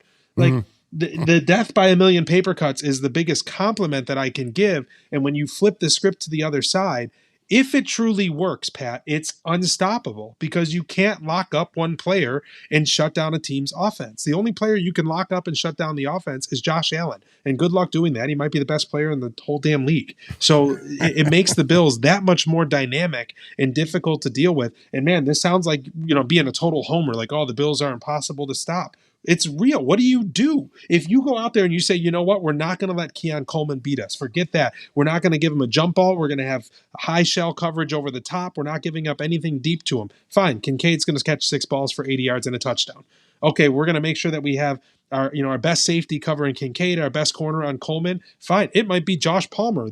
Speaker 2: the death by a million paper cuts is the biggest compliment that I can give. And when you flip the script to the other side, if it truly works, Pat, it's unstoppable because you can't lock up one player and shut down a team's offense. The only player you can lock up and shut down the offense is Josh Allen. And good luck doing that. He might be the best player in the whole damn league. So it makes the Bills that much more dynamic and difficult to deal with. And man, this sounds like, being a total homer, like, oh, the Bills are impossible to stop. It's real. What do you do? If you go out there and you say, you know what, we're not going to let Keon Coleman beat us. Forget that. We're not going to give him a jump ball. We're going to have high shell coverage over the top. We're not giving up anything deep to him. Fine. Kincaid's going to catch 6 balls for 80 yards and a touchdown. Okay, we're going to make sure that we have our best safety covering Kincaid, our best corner on Coleman. Fine. It might be Josh Palmer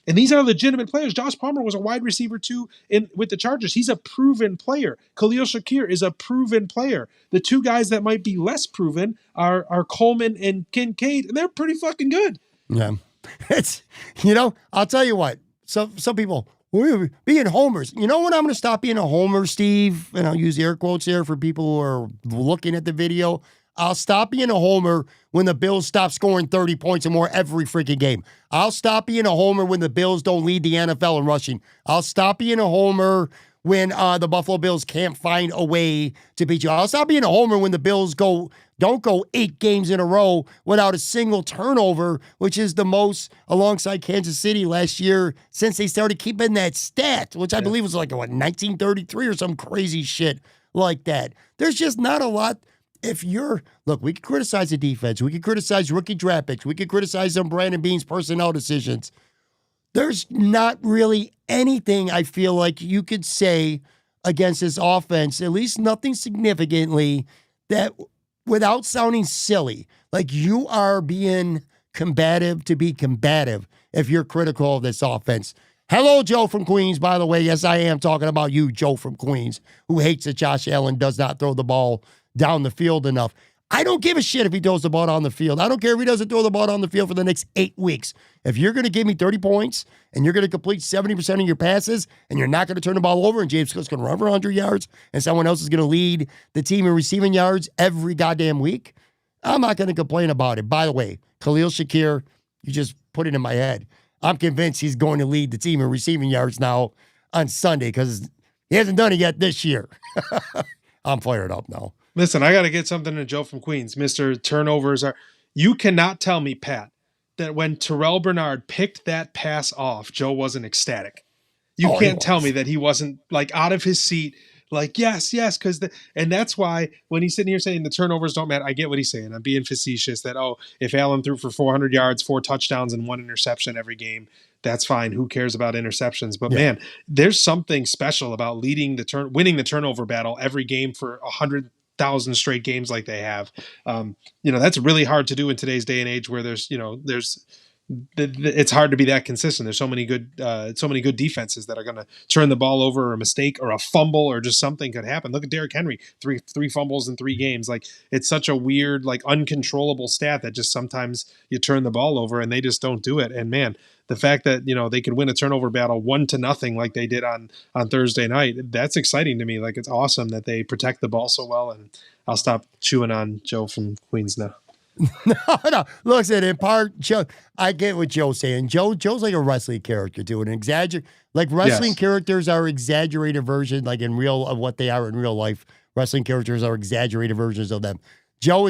Speaker 2: and these are legitimate players. Josh Palmer was a wide receiver too with the Chargers. He's a proven player. Khalil Shakir is a proven player. The two guys that might be less proven are Coleman and Kincaid, and they're pretty fucking good.
Speaker 1: Yeah. It's, I'll tell you what. Some people, being homers. You know when I'm going to stop being a homer, Steve? And I'll use air quotes here for people who are looking at the video. I'll stop being a homer when the Bills stop scoring 30 points or more every freaking game. I'll stop being a homer when the Bills don't lead the NFL in rushing. I'll stop being a homer when the Buffalo Bills can't find a way to beat you. I'll stop being a homer when the Bills don't go 8 games in a row without a single turnover, which is the most alongside Kansas City last year since they started keeping that stat, which I believe was 1933 or some crazy shit like that. There's just not a lot. We could criticize the defense. We could criticize rookie draft picks. We could criticize some Brandon Beane's personnel decisions. There's not really anything I feel like you could say against this offense, at least nothing significantly, that without sounding silly, like you are being combative to be combative if you're critical of this offense. Hello, Joe from Queens, by the way. Yes, I am talking about you, Joe from Queens, who hates that Josh Allen does not throw the ball down the field enough. I don't give a shit if he throws the ball down the field. I don't care if he doesn't throw the ball down the field for the next 8 weeks. If you're going to give me 30 points and you're going to complete 70% of your passes and you're not going to turn the ball over and James Cook's going to run for 100 yards and someone else is going to lead the team in receiving yards every goddamn week, I'm not going to complain about it. By the way, Khalil Shakir, you just put it in my head. I'm convinced he's going to lead the team in receiving yards now on Sunday because he hasn't done it yet this year. I'm fired up now.
Speaker 2: Listen, I got to get something to Joe from Queens. Mr. Turnovers are. You cannot tell me, Pat, that when Terrell Bernard picked that pass off, Joe wasn't ecstatic. You can't tell me that he wasn't out of his seat, yes, and that's why when he's sitting here saying the turnovers don't matter, I get what he's saying. I'm being facetious that, if Allen threw for 400 yards, 4 touchdowns, and 1 interception every game, that's fine. Who cares about interceptions? But man, there's something special about winning the turnover battle every game for 100,000 straight games like they have. That's really hard to do in today's day and age where it's hard to be that consistent. There's so many good defenses that are going to turn the ball over, or a mistake or a fumble or just something could happen. Look at Derrick Henry, three fumbles in 3 games. It's such a weird, uncontrollable stat that just sometimes you turn the ball over and they just don't do it. And man, the fact that, they could win a turnover battle 1-0 like they did on Thursday night, that's exciting to me. It's awesome that they protect the ball so well. And I'll stop chewing on Joe from Queens now.
Speaker 1: No. Look, in part, Joe, I get what Joe's saying. Joe's like a wrestling character, too. Wrestling characters are exaggerated version, of what they are in real life. Wrestling characters are exaggerated versions of them. Joe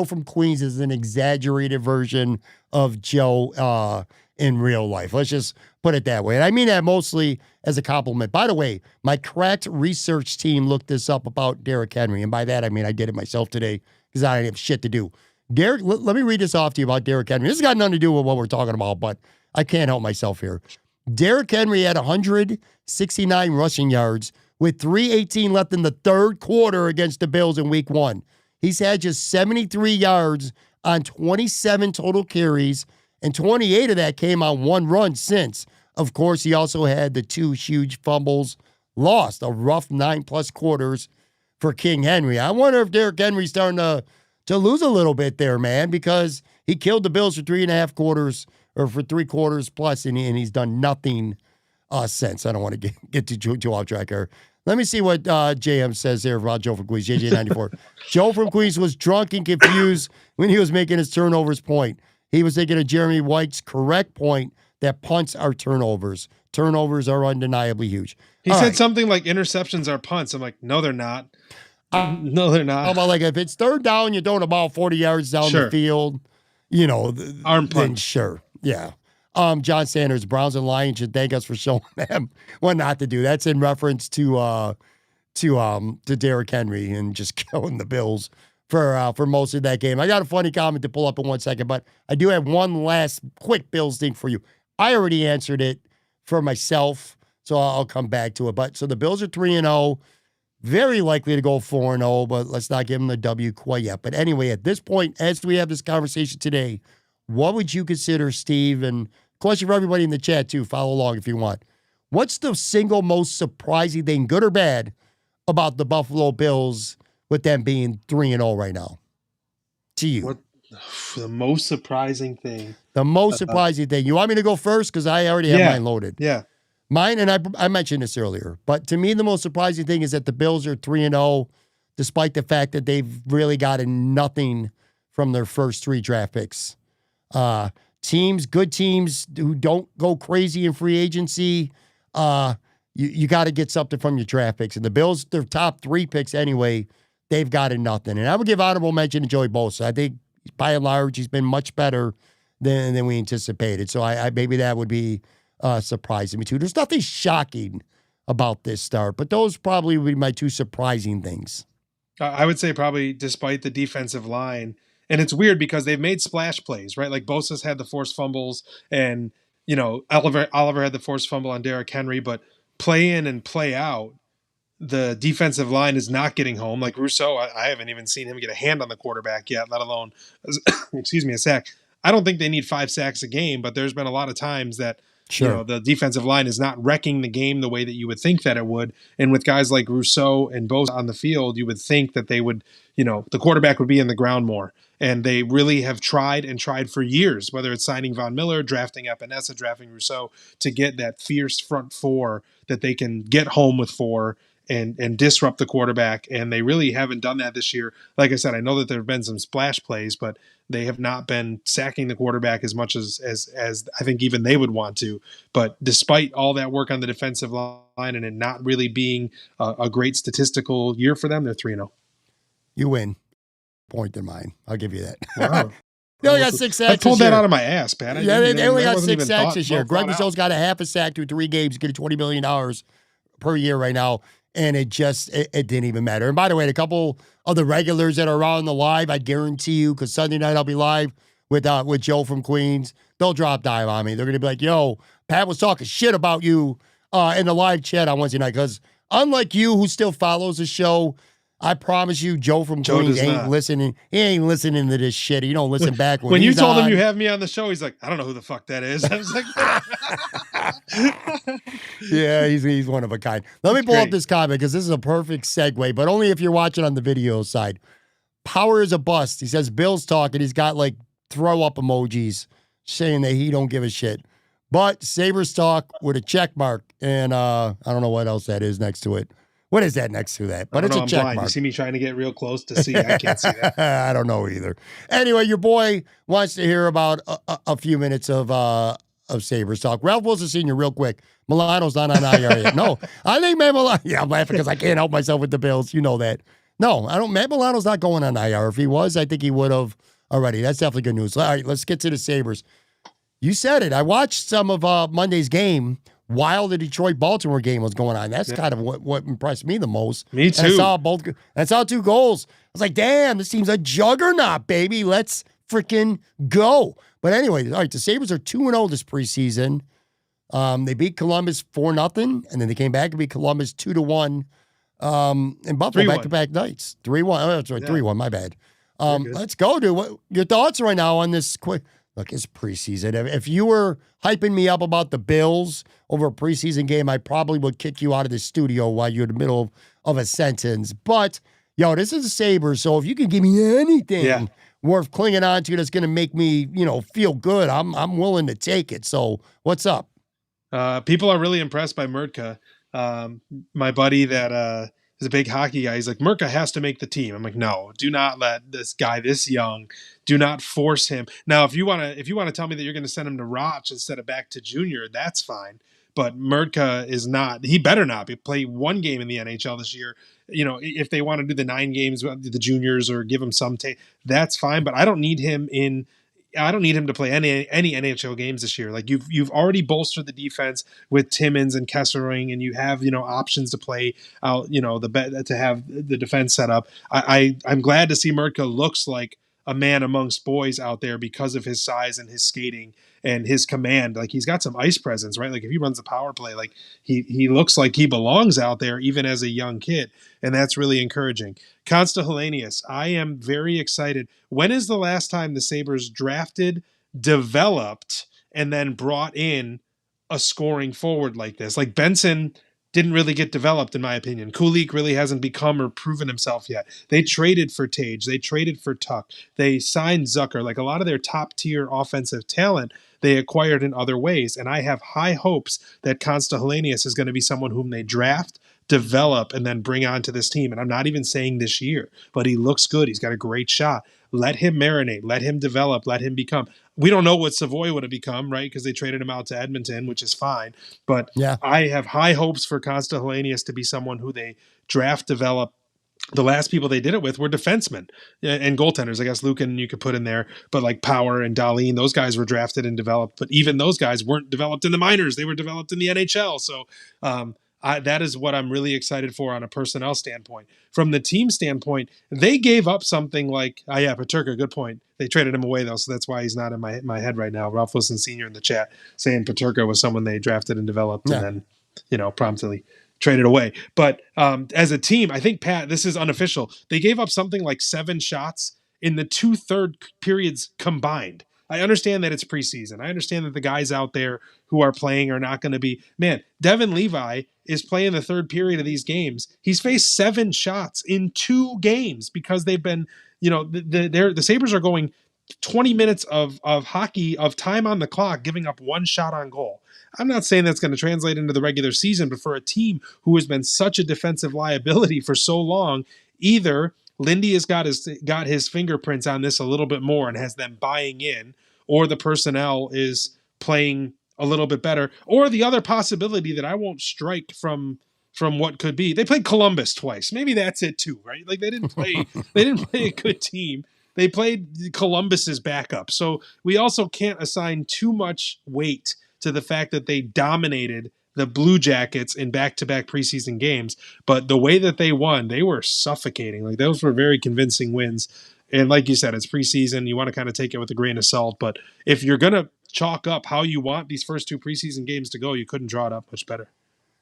Speaker 1: from Queens is an exaggerated version of Joe in real life. Let's just put it that way. And I mean that mostly as a compliment. By the way, my cracked research team looked this up about Derrick Henry. And by that, I mean I did it myself today because I didn't have shit to do. Let me read this off to you about Derrick Henry. This has got nothing to do with what we're talking about, but I can't help myself here. Derrick Henry had 169 rushing yards with 3:18 left in the third quarter against the Bills in week 1. He's had just 73 yards on 27 total carries, and 28 of that came on 1 run since. Of course, he also had the 2 huge fumbles lost, a rough 9+ quarters for King Henry. I wonder if Derrick Henry's starting to lose a little bit there, man, because he killed the Bills for 3.5 quarters, or for 3 quarters plus, and he's done nothing since. I don't want to get too off track here. Let me see what JM says here about Joe from Queens, JJ94. Joe from Queens was drunk and confused when he was making his turnovers point. He was thinking of Jeremy White's correct point that punts are turnovers. Turnovers are undeniably huge.
Speaker 2: He said something like interceptions are punts. I'm like, no, they're not. No, they're not.
Speaker 1: How about like if it's third down, you're throwing the ball 40 yards down the field,
Speaker 2: arm punt.
Speaker 1: Sure. Yeah. John Sanders, Browns and Lions should thank us for showing them what not to do. That's in reference to Derrick Henry and just killing the Bills for most of that game. I got a funny comment to pull up in 1 second, but I do have one last quick Bills thing for you. I already answered it for myself, so I'll come back to it. But so the Bills are 3-0, very likely to go 4-0, but let's not give them the W quite yet. But anyway, at this point, as we have this conversation today, what would you consider, Steve, and question for everybody in the chat too, follow along if you want. What's the single most surprising thing, good or bad, about the Buffalo Bills with them being 3-0 right now? To you.
Speaker 2: What the most surprising thing?
Speaker 1: The most surprising thing. You want me to go first? Because I already have mine loaded.
Speaker 2: Yeah.
Speaker 1: Mine, and I mentioned this earlier, but to me, the most surprising thing is that the Bills are 3-0, despite the fact that they've really gotten nothing from their first 3 draft picks. Good teams who don't go crazy in free agency, you got to get something from your draft picks. And the Bills, their top 3 picks anyway, they've gotten nothing. And I would give honorable mention to Joey Bosa. I think by and large, he's been much better than we anticipated. So I maybe that would be surprising me too. There's nothing shocking about this start, but those probably would be my 2 surprising things.
Speaker 2: I would say probably despite the defensive line. And it's weird because they've made splash plays, right? Like Bosa's had the forced fumbles and, Oliver had the forced fumble on Derrick Henry, but play in and play out, the defensive line is not getting home. Like Rousseau, I haven't even seen him get a hand on the quarterback yet, let alone, a sack. I don't think they need 5 sacks a game, but there's been a lot of times that the defensive line is not wrecking the game the way that you would think that it would. And with guys like Rousseau and Bosa on the field, you would think that they would, the quarterback would be in the ground more. And they really have tried for years, whether it's signing Von Miller, drafting Epinesa, drafting Rousseau, to get that fierce front 4 that they can get home with 4 and disrupt the quarterback. And they really haven't done that this year. Like I said, I know that there have been some splash plays, but they have not been sacking the quarterback as much as I think even they would want to. But despite all that work on the defensive line and it not really being a great statistical year for them, they're 3-0.
Speaker 1: You win. Point than mine. I'll give you that.
Speaker 2: Wow.
Speaker 1: They only got 6 sacks.
Speaker 2: I pulled that out of my ass, Pat.
Speaker 1: They only got 6 sacks this year. Greg Rousseau's got a half a sack through 3 games, getting $20 million per year right now, and it didn't even matter. And by the way, a couple of the regulars that are on the live, I guarantee you, because Sunday night I'll be live with Joe from Queens, they'll drop dive on me. They're going to be like, yo, Pat was talking shit about you in the live chat on Wednesday night, because unlike you who still follows the show, I promise you, Joe from Queens ain't listening. He ain't listening to this shit. He don't listen back
Speaker 2: when you told him you have me on the show, he's like, I don't know who the fuck that is. I was like,
Speaker 1: yeah, he's one of a kind. Let me pull up this comment because this is a perfect segue, but only if you're watching on the video side. Power is a bust. He says Bill's talking. He's got like throw up emojis saying that he don't give a shit. But Sabres talk with a check mark, and I don't know what else that is next to it. What is that next to that? But it's a check mark.
Speaker 2: You see me trying to get real close to see? I can't see that.
Speaker 1: I don't know either. Anyway, your boy wants to hear about a few minutes of Sabres talk. Ralph Wilson Sr., real quick. Milano's not on IR yet. No, I think Matt Milano. Yeah, I'm laughing because I can't help myself with the Bills. You know that. No, I don't. Matt Milano's not going on IR. If he was, I think he would have already. That's definitely good news. All right, let's get to the Sabres. You said it. I watched some of Monday's game while the Detroit-Baltimore game was going on. That's kind of what impressed me the most.
Speaker 2: Me too.
Speaker 1: And I saw 2 goals. I was like, damn, this team's a juggernaut, baby. Let's freaking go. But anyway, all right, the Sabres are 2-0 this preseason. They beat Columbus 4-0, and then they came back and beat Columbus 2-1. And Buffalo back-to-back nights. 3-1. Oh, that's right, 3-1, my bad. Let's go, dude. What your thoughts right now on this quick? Look, it's preseason. If you were hyping me up about the Bills over a preseason game, I probably would kick you out of the studio while you're in the middle of a sentence. But, yo, this is the Sabres, so if you can give me anything worth clinging on to that's going to make me, feel good, I'm willing to take it. So what's up?
Speaker 2: People are really impressed by Murtka. My buddy that is a big hockey guy, he's like, Mirka has to make the team. I'm like, no, do not let this guy this young, do not force him. Now, if you wanna tell me that you're gonna send him to Roch instead of back to junior, that's fine. But Mirka is not. He better not play one game in the NHL this year. If they want to do the 9 games with the juniors or give him some that's fine. But I don't need him in. I don't need him to play any NHL games this year. Like you've already bolstered the defense with Timmins and Kessering, and you have options to play out. To have the defense set up. I'm glad to see Mirka looks like a man amongst boys out there because of his size and his skating and his command. Like he's got some ice presence, right? Like if he runs the power play, like he looks like he belongs out there even as a young kid, and that's really encouraging. Consta Hellenius, I am very excited. When is the last time the Sabres drafted, developed, and then brought in a scoring forward like this? Like Benson didn't really get developed, in my opinion. Kulik really hasn't become or proven himself yet. They traded for Tage. They traded for Tuck. They signed Zucker. Like a lot of their top-tier offensive talent, they acquired in other ways. And I have high hopes that Consta Hellenius is going to be someone whom they draft, develop, and then bring onto this team. And I'm not even saying this year, but he looks good. He's got a great shot. Let him marinate. Let him develop. Let him become. We don't know what Savoy would have become, right? Because they traded him out to Edmonton, which is fine. But
Speaker 1: Yeah.
Speaker 2: I have high hopes for Consta Hellenius to be someone who they draft, develop. The last people they did it with were defensemen and goaltenders. I guess Lucan you could put in there, but like Power and Dahlin, those guys were drafted and developed. But even those guys weren't developed in the minors; they were developed in the NHL. So that is what I'm really excited for on a personnel standpoint. From the team standpoint, they gave up something like, Peterka, good point. They traded him away, though, so that's why he's not in my head right now. Ralph Wilson Sr. in the chat saying Peterka was someone they drafted and developed and then, promptly traded away. But as a team, I think, Pat, this is unofficial. They gave up something like 7 shots in the 2/3 periods combined. I understand that it's preseason. I understand that the guys out there who are playing are not going to be. Man, Devin Levi is playing the 3rd period of these games. He's faced 7 shots in 2 games because they've been, the Sabres are going 20 minutes of hockey, of time on the clock, giving up 1 shot on goal. I'm not saying that's going to translate into the regular season, but for a team who has been such a defensive liability for so long, either Lindy has got his fingerprints on this a little bit more and has them buying in, or the personnel is playing a little bit better, or the other possibility that I won't strike from what could be. They played Columbus twice. Maybe that's it too, right? Like they didn't play a good team. They played Columbus's backup. So we also can't assign too much weight to the fact that they dominated the Blue Jackets in back-to-back preseason games, but the way that they won, they were suffocating. Like those were very convincing wins. And like you said, it's preseason. You want to kind of take it with a grain of salt, but if you're going to chalk up how you want these first 2 preseason games to go, you couldn't draw it up much better.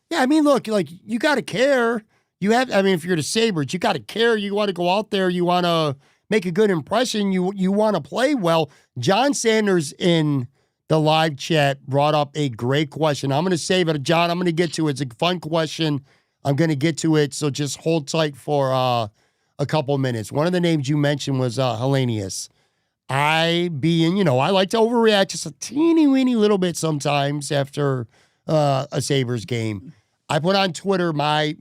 Speaker 1: Yeah, I mean, look, like you got to care. If you're the Sabres, you got to care. You want to go out there. You want to make a good impression. You want to play well. John Sanders in the live chat brought up a great question. I'm going to save it. John, I'm going to get to it. It's a fun question. I'm going to get to it, so just hold tight for a couple minutes. One of the names you mentioned was Hellenius. I like to overreact just a teeny-weeny little bit sometimes after a Sabres game. I put on Twitter my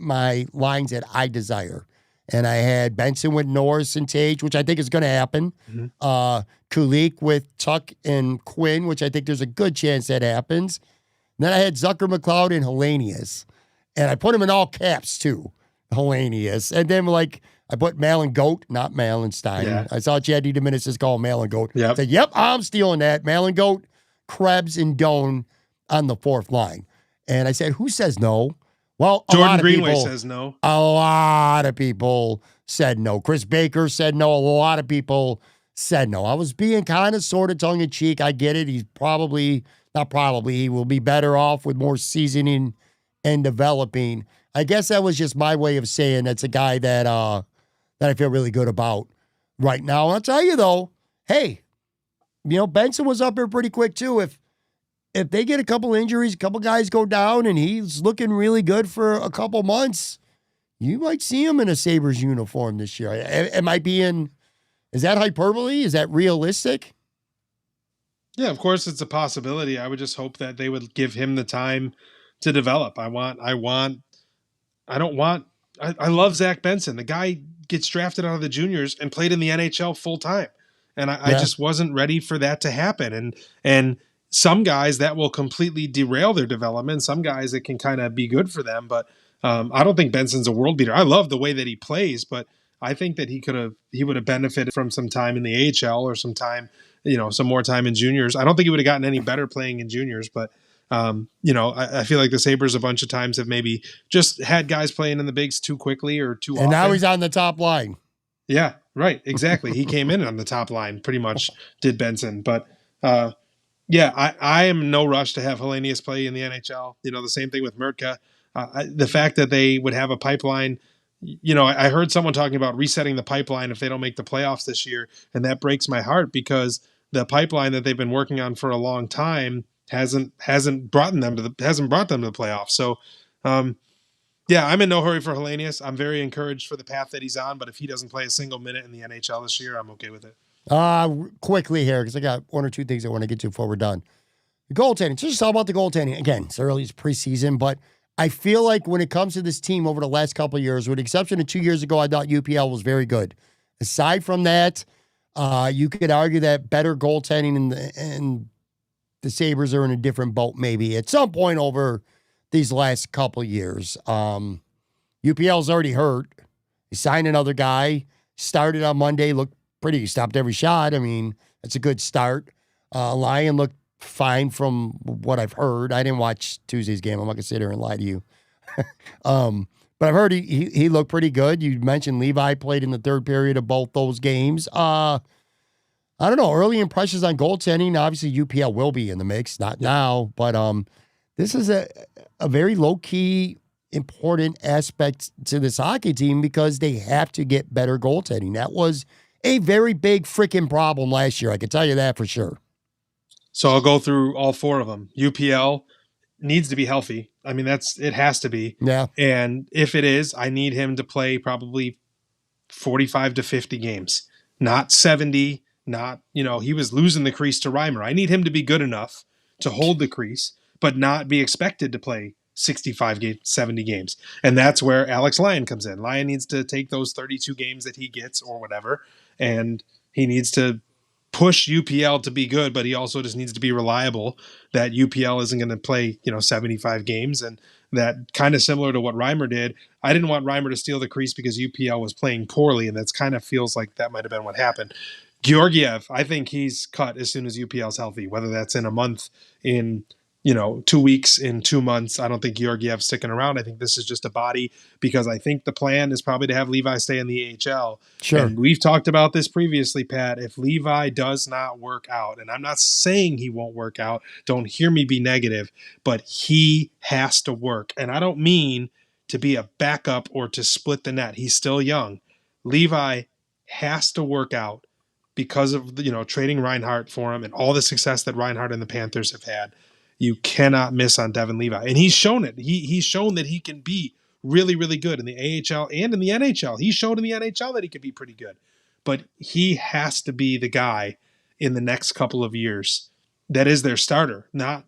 Speaker 1: lines that I desire. And I had Benson with Norris and Tage, which I think is going to happen. Mm-hmm. Kulik with Tuck and Quinn, which I think there's a good chance that happens. And then I had Zucker, McLeod, and Hellenius. And I put him in all caps, too, Hellenius. And then, I put Malin Goat, not Malin Stein. Yeah. I saw Chad DeMinis call Malin Goat. Yep. I said, yep, I'm stealing that. Malin Goat, Krebs, and Doan on the 4th line. And I said, who says no? Well,
Speaker 2: Jordan Greenway says no.
Speaker 1: A lot of people said no. Chris Baker said no. A lot of people said no. I was being kind of sort of tongue-in-cheek. I get it. He's he will be better off with more seasoning and developing. I guess that was just my way of saying that's a guy that I feel really good about right now. And I'll tell you, though, hey, Benson was up here pretty quick, too. If they get a couple injuries, a couple guys go down, and he's looking really good for a couple months, you might see him in a Sabres uniform this year. Is that hyperbole? Is that realistic?
Speaker 2: Yeah, of course it's a possibility. I would just hope that they would give him the time to develop. I love Zach Benson. The guy gets drafted out of the juniors and played in the NHL full time. And I just wasn't ready for that to happen. And some guys that will completely derail their development. Some guys it can kind of be good for them. But I don't think Benson's a world beater. I love the way that he plays, but I think that he would have benefited from some time in the AHL or some time, some more time in juniors. I don't think he would have gotten any better playing in juniors, but I feel like the Sabres a bunch of times have maybe just had guys playing in the bigs too quickly or too often.
Speaker 1: And now he's on the top line.
Speaker 2: Yeah, right. Exactly. He came in on the top line, pretty much did Benson. But I am in no rush to have Hellenius play in the NHL. The same thing with Mertka. The fact that they would have a pipeline, I heard someone talking about resetting the pipeline if they don't make the playoffs this year. And that breaks my heart because the pipeline that they've been working on for a long time hasn't brought them to the playoffs. So, I'm in no hurry for Hellenius. I'm very encouraged for the path that he's on, but if he doesn't play a single minute in the NHL this year, I'm okay with it.
Speaker 1: Quickly here, because I got one or two things I want to get to before we're done. The goaltending. Just all about the goaltending. Again, it's early, it's preseason, but I feel like when it comes to this team over the last couple of years, with the exception of 2 years ago, I thought UPL was very good. Aside from that, you could argue that better goaltending and the Sabres are in a different boat maybe at some point over these last couple of years. UPL's already hurt. He signed another guy, started on Monday, looked pretty, he stopped every shot. I mean, that's a good start. Lyon looked fine from what I've heard. I didn't watch Tuesday's game. I'm not going to sit here and lie to you. But I've heard he looked pretty good. You mentioned Levi played in the third period of both those games. I don't know. Early impressions on goaltending. Obviously, UPL will be in the mix. Not now, but this is a very low-key, important aspect to this hockey team because they have to get better goaltending. That was a very big freaking problem last year. I can tell you that for sure.
Speaker 2: So I'll go through all four of them. UPL needs to be healthy. I mean, it has to be.
Speaker 1: Yeah.
Speaker 2: And if it is, I need him to play probably 45 to 50 games, not 70. Not, he was losing the crease to Reimer. I need him to be good enough to hold the crease, but not be expected to play 65 games, 70 games. And that's where Alex Lyon comes in. Lyon needs to take those 32 games that he gets or whatever, and he needs to push UPL to be good, but he also just needs to be reliable that UPL isn't going to play, 75 games. And that kind of similar to what Reimer did. I didn't want Reimer to steal the crease because UPL was playing poorly, and that's kind of feels like that might have been what happened. Georgiev, I think he's cut as soon as UPL's healthy, whether that's in a month, in 2 weeks, in 2 months. I don't think Georgiev's sticking around. I think this is just a body because I think the plan is probably to have Levi stay in the AHL.
Speaker 1: Sure.
Speaker 2: And we've talked about this previously, Pat. If Levi does not work out, and I'm not saying he won't work out, don't hear me be negative, but he has to work. And I don't mean to be a backup or to split the net. He's still young. Levi has to work out because of trading Reinhart for him and all the success that Reinhart and the Panthers have had. You cannot miss on Devin Levi. And he's shown it. He's shown that he can be really, really good in the AHL and in the NHL. He showed in the NHL that he could be pretty good. But he has to be the guy in the next couple of years that is their starter, not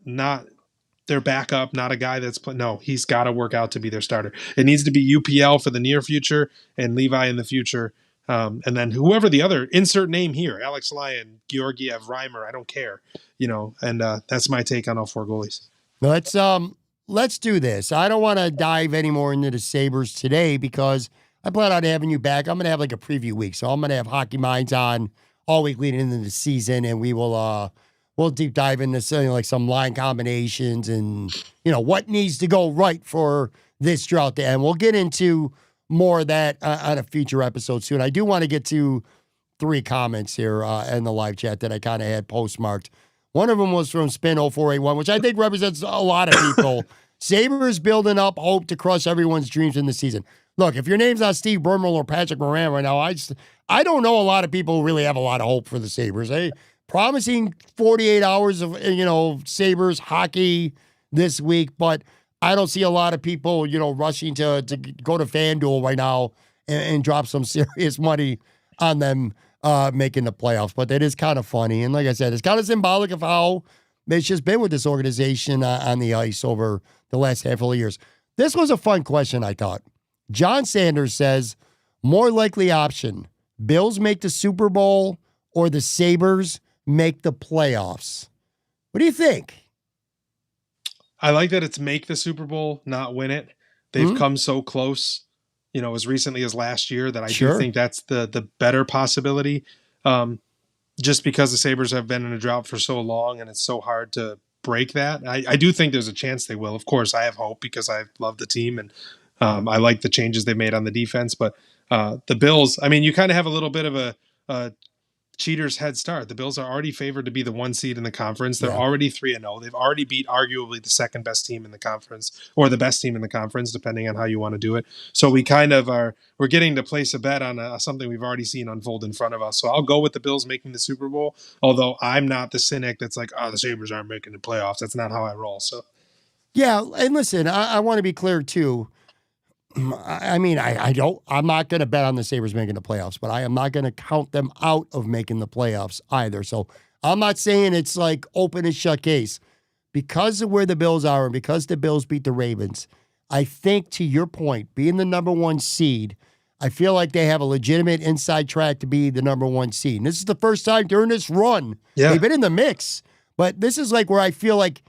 Speaker 2: their backup, not a guy that's no, he's got to work out to be their starter. It needs to be UPL for the near future and Levi in the future. And then whoever the other insert name here, Alex Lyon, Georgiev, Reimer, I don't care, and that's my take on all four goalies.
Speaker 1: Let's do this. I don't want to dive any more into the Sabres today because I plan on having you back. I'm going to have like a preview week. So I'm going to have Hockey Minds on all week leading into the season. And we will, we'll deep dive into some line combinations and, what needs to go right for this drought to end. We'll get into more of that on a future episode soon. I do want to get to 3 comments here in the live chat that I kind of had postmarked. One of them was from Spin0481, which I think represents a lot of people. Sabres building up hope to crush everyone's dreams in the season. Look, if your name's not Steve Bermel or Patrick Moran right now, I don't know a lot of people who really have a lot of hope for the Sabres. Promising 48 hours of, Sabres hockey this week, but I don't see a lot of people, rushing to go to FanDuel right now and drop some serious money on them making the playoffs. But that is kind of funny. And like I said, it's kind of symbolic of how it's just been with this organization on the ice over the last handful of years. This was a fun question, I thought. John Sanders says, more likely option, Bills make the Super Bowl or the Sabres make the playoffs. What do you think?
Speaker 2: I like that it's make the Super Bowl, not win it. They've come so close, as recently as last year that I do think that's the better possibility. Just because the Sabres have been in a drought for so long and it's so hard to break that. I do think there's a chance they will. Of course, I have hope because I love the team and I like the changes they've made on the defense. But the Bills, you kind of have a little bit of a cheater's head start. The Bills are already favored to be the 1 seed in the conference. They're already 3-0. They've already beat arguably the second best team in the conference, or the best team in the conference, depending on how you want to do it. So we kind of we're getting to place a bet on something we've already seen unfold in front of us. So I'll go with the Bills making the Super Bowl, although I'm not the cynic that's like, the Sabres aren't making the playoffs. That's not how I roll. So
Speaker 1: yeah, and listen, I want to be clear too. I'm not going to bet on the Sabres making the playoffs, but I am not going to count them out of making the playoffs either. So I'm not saying it's like open and shut case. Because of where the Bills are and because the Bills beat the Ravens, I think, to your point, being the number 1 seed, I feel like they have a legitimate inside track to be the number 1 seed. And this is the first time during this run. Yeah. They've been in the mix, but this is like where I feel like,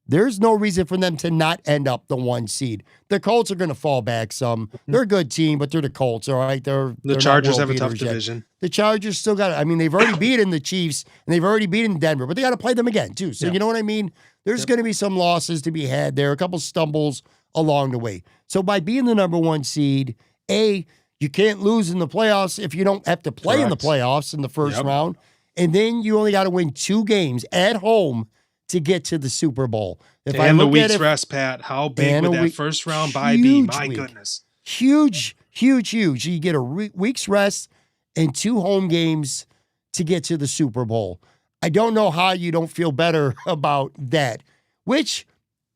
Speaker 1: there's no reason for them to not end up the 1 seed. The Colts are going to fall back some. They're a good team, but they're the Colts, all right? The
Speaker 2: Chargers have a tough division.
Speaker 1: The Chargers still got it. They've already beaten the Chiefs, and they've already beaten Denver, but they got to play them again, too. So you know what I mean? There's going to be some losses to be had there, a couple stumbles along the way. So by being the number 1 seed, you can't lose in the playoffs if you don't have to play in the playoffs in the first round. And then you only got to win 2 games at home to get to the Super Bowl.
Speaker 2: And the week's rest, Pat. How big would that first round bye be? My goodness.
Speaker 1: Huge, huge, huge. You get a week's rest and 2 home games to get to the Super Bowl. I don't know how you don't feel better about that, which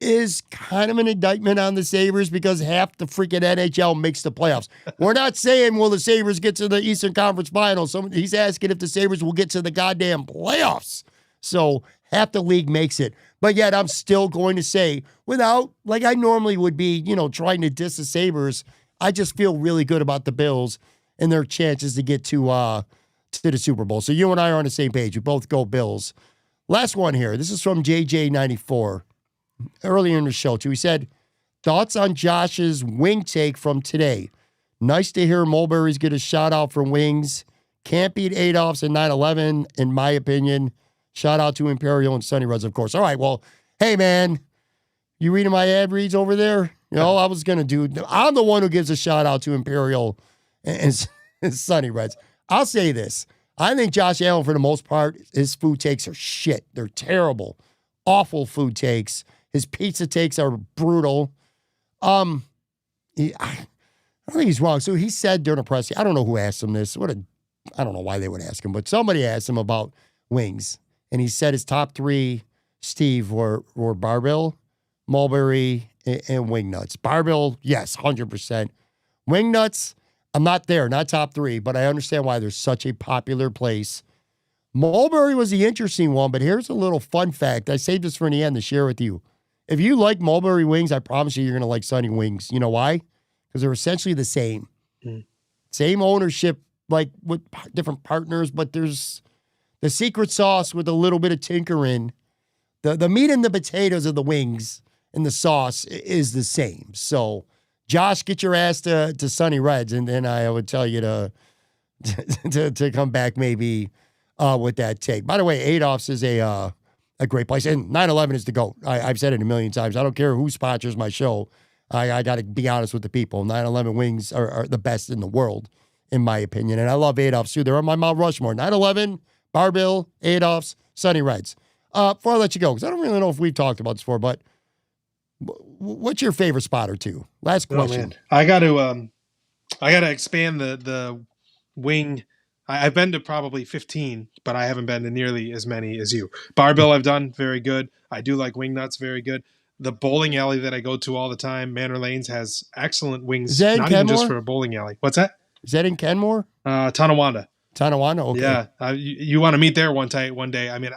Speaker 1: is kind of an indictment on the Sabres because half the freaking NHL makes the playoffs. We're not saying, will the Sabres get to the Eastern Conference Finals? He's asking if the Sabres will get to the goddamn playoffs. So half the league makes it. But yet I'm still going to say, without, like I normally would be, trying to diss the Sabres, I just feel really good about the Bills and their chances to get to the Super Bowl. So you and I are on the same page. We both go Bills. Last one here. This is from JJ94. Earlier in the show, too. He said, thoughts on Josh's wing take from today. Nice to hear Mulberry's get a shout out for wings. Can't beat Adolph's in 9/11, in my opinion. Shout out to Imperial and Sunny Reds, of course. All right, well, hey, man, you reading my ad reads over there? I was going to do, I'm the one who gives a shout out to Imperial and Sunny Reds. I'll say this. I think Josh Allen, for the most part, his food takes are shit. They're terrible, awful food takes. His pizza takes are brutal. I don't think he's wrong. So he said during a press, I don't know who asked him this. I don't know why they would ask him, but somebody asked him about wings. And he said his top 3, Steve, were Barbell, Mulberry, and Wing Nuts. Barbell, yes, 100%. Wing Nuts, I'm not there, not top 3, but I understand why there's such a popular place. Mulberry was the interesting one, but here's a little fun fact. I saved this for the end to share with you. If you like Mulberry wings, I promise you're going to like Sunny Wings. You know why? Because they're essentially the same. Same ownership, like with different partners, but there's the secret sauce with a little bit of tinkering. The meat and the potatoes of the wings and the sauce is the same. So, Josh, get your ass to Sunny Reds, and then I would tell you to come back maybe with that take. By the way, Adolph's is a great place, and 9/11 is the GOAT. I've said it a million times. I don't care who sponsors my show. I got to be honest with the people. 9/11 wings are the best in the world, in my opinion, and I love Adolph's too. They're on my Mount Rushmore. 9/11, Barbell, Adolph's, Sunny Reds. Before I let you go, because I don't really know if we've talked about this before, but what's your favorite spot or two? Last question.
Speaker 2: Oh, I got to expand the wing. I've been to probably 15, but I haven't been to nearly as many as you. Barbell I've done, very good. I do like Wing Nuts, very good. The bowling alley that I go to all the time, Manor Lanes, has excellent wings.
Speaker 1: Is that in
Speaker 2: not
Speaker 1: Kenmore?
Speaker 2: Even just for a bowling alley. What's that?
Speaker 1: Is that in Kenmore?
Speaker 2: Tonawanda.
Speaker 1: Tonawanda, okay.
Speaker 2: Yeah, you want to meet there one day. I mean,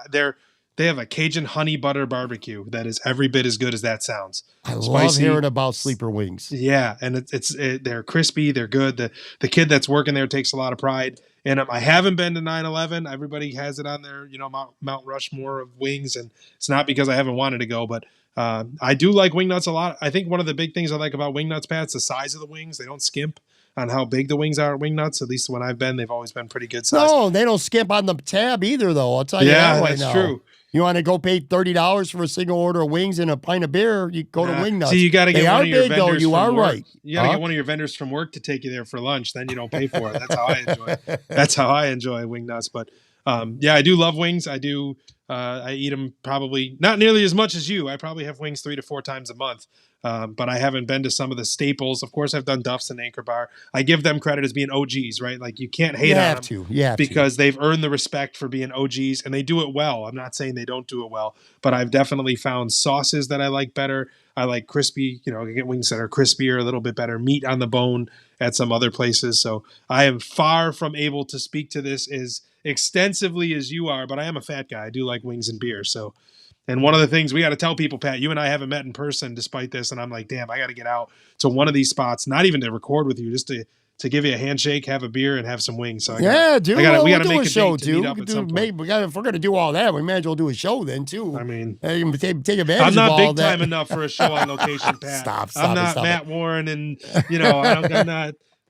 Speaker 2: They have a Cajun honey butter barbecue that is every bit as good as that sounds.
Speaker 1: I love
Speaker 2: Spicy.
Speaker 1: hearing about sleeper wings.
Speaker 2: Yeah, and they're crispy, they're good. The kid that's working there takes a lot of pride in them. I haven't been to 9/11. Everybody has it on their Mount Rushmore of wings, and it's not because I haven't wanted to go, but I do like wing nuts a lot. I think one of the big things I like about wing nuts, Pat, is the size of the wings. They don't skimp on how big the wings are at wing nuts. At least when I've been, they've always been pretty good size.
Speaker 1: No, they don't skimp on the tab either, though. I'll tell you that right now.
Speaker 2: Yeah, that's true.
Speaker 1: You want to go pay $30 for a single order of wings and a pint of beer, you go to Wing Nuts.
Speaker 2: See, you got to get one of your vendors
Speaker 1: though. You are
Speaker 2: from work.
Speaker 1: right.
Speaker 2: You got to get one of your vendors from work to take you there for lunch. Then you don't pay for it. That's how I enjoy it. That's how I enjoy Wing Nuts. But yeah, I do love wings. I do. I eat them probably not nearly as much as you. I probably have wings 3 to 4 times a month. But I haven't been to some of the staples. Of course, I've done Duff's and Anchor Bar. I give them credit as being OGs, right? Like you can't hate on them because they've earned the respect for being OGs and they do it well. I'm not saying they don't do it well, but I've definitely found sauces that I like better. I like crispy, I get wings that are crispier, a little bit better meat on the bone at some other places. So I am far from able to speak to this as extensively as you are, but I am a fat guy. I do like wings and beer. So, and one of the things we got to tell people, Pat, you and I haven't met in person despite this. And I'm like, damn, I got to get out to one of these spots, not even to record with you, just to give you a handshake, have a beer, and have some wings. So
Speaker 1: we got to make a
Speaker 2: show,
Speaker 1: dude. If we're going to do all that, we might as well do a show then, too.
Speaker 2: I mean,
Speaker 1: take advantage of all that.
Speaker 2: I'm not big time enough for a show on location, Pat.
Speaker 1: Stop
Speaker 2: I'm not Matt
Speaker 1: it.
Speaker 2: Moran, and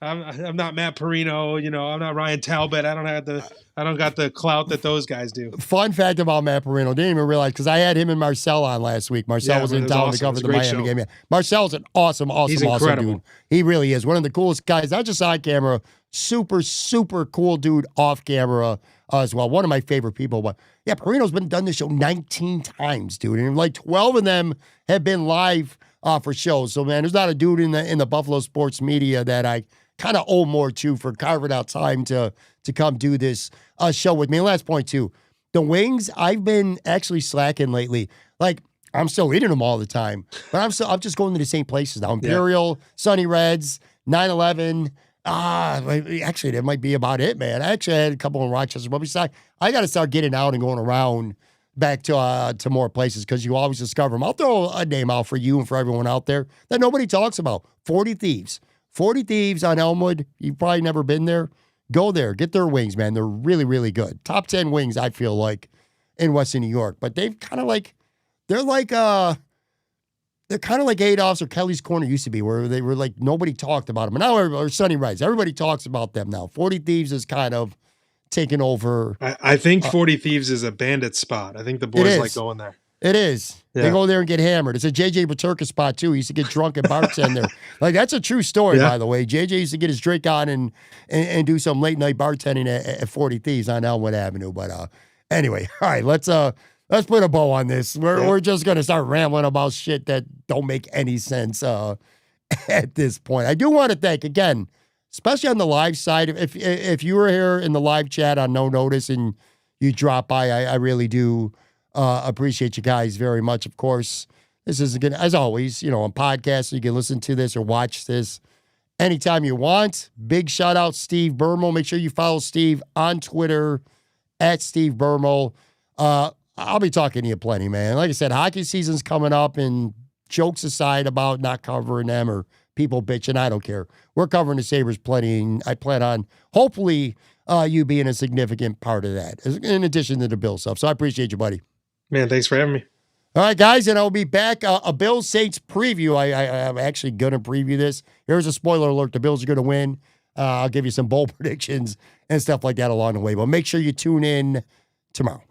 Speaker 2: I'm not Matt Perino. I'm not Ryan Talbot. I don't got the clout that those guys do.
Speaker 1: Fun fact about Matt Perino, didn't even realize because I had him and Marcel on last week. Marcel was in town to cover the Miami game. Yeah. Marcel's an awesome dude. He really is one of the coolest guys. Not just on camera, super super cool dude off camera as well. One of my favorite people. But yeah, Perino's been done this show 19 times, dude, and like 12 of them have been live for shows. So man, there's not a dude in the Buffalo sports media that I kind of owe more to for carving out time to come do this show with me. And last point too, the wings, I've been actually slacking lately. Like I'm still eating them all the time, but I'm just going to the same places now. Imperial, Sunny Reds, 9/11. Actually, that might be about it, man. I actually had a couple in Rochester, but besides, I got to start getting out and going around back to more places because you always discover them. I'll throw a name out for you and for everyone out there that nobody talks about. 40 Thieves. 40 Thieves on Elmwood. You've probably never been there. Go there. Get their wings, man. They're really, really good. Top 10 wings, I feel like, in Western New York. But they've kind of like, they're kind of like Adolph's or Kelly's Corner used to be, where they were like, nobody talked about them. And now, or Sunny Rides, everybody talks about them now. 40 Thieves is kind of taken over.
Speaker 2: I think 40 Thieves is a bandit spot. I think the boys like going there.
Speaker 1: It is. Yeah. They go there and get hammered. It's a JJ Paterka spot, too. He used to get drunk and bartender. Like, that's a true story, by the way. JJ used to get his drink on and do some late-night bartending at 40 Thieves on Elmwood Avenue. But anyway, all right, let's put a bow on this. We're just going to start rambling about shit that don't make any sense at this point. I do want to thank, again, especially on the live side, if you were here in the live chat on No Notice and you drop by, I really do appreciate you guys very much. Of course, this is, again, as always, on podcasts, you can listen to this or watch this anytime you want. Big shout out, Steve Bermel. Make sure you follow Steve on Twitter at Steve Bermel. I'll be talking to you plenty, man. Like I said, hockey season's coming up, and jokes aside about not covering them or people bitching, I don't care. We're covering the Sabres plenty, and I plan on hopefully you being a significant part of that, in addition to the Bill stuff. So I appreciate you, buddy.
Speaker 2: Man, thanks for having me.
Speaker 1: All right, guys, and I'll be back. A Bills Saints preview. I'm actually going to preview this. Here's a spoiler alert. The Bills are going to win. I'll give you some bold predictions and stuff like that along the way. But make sure you tune in tomorrow.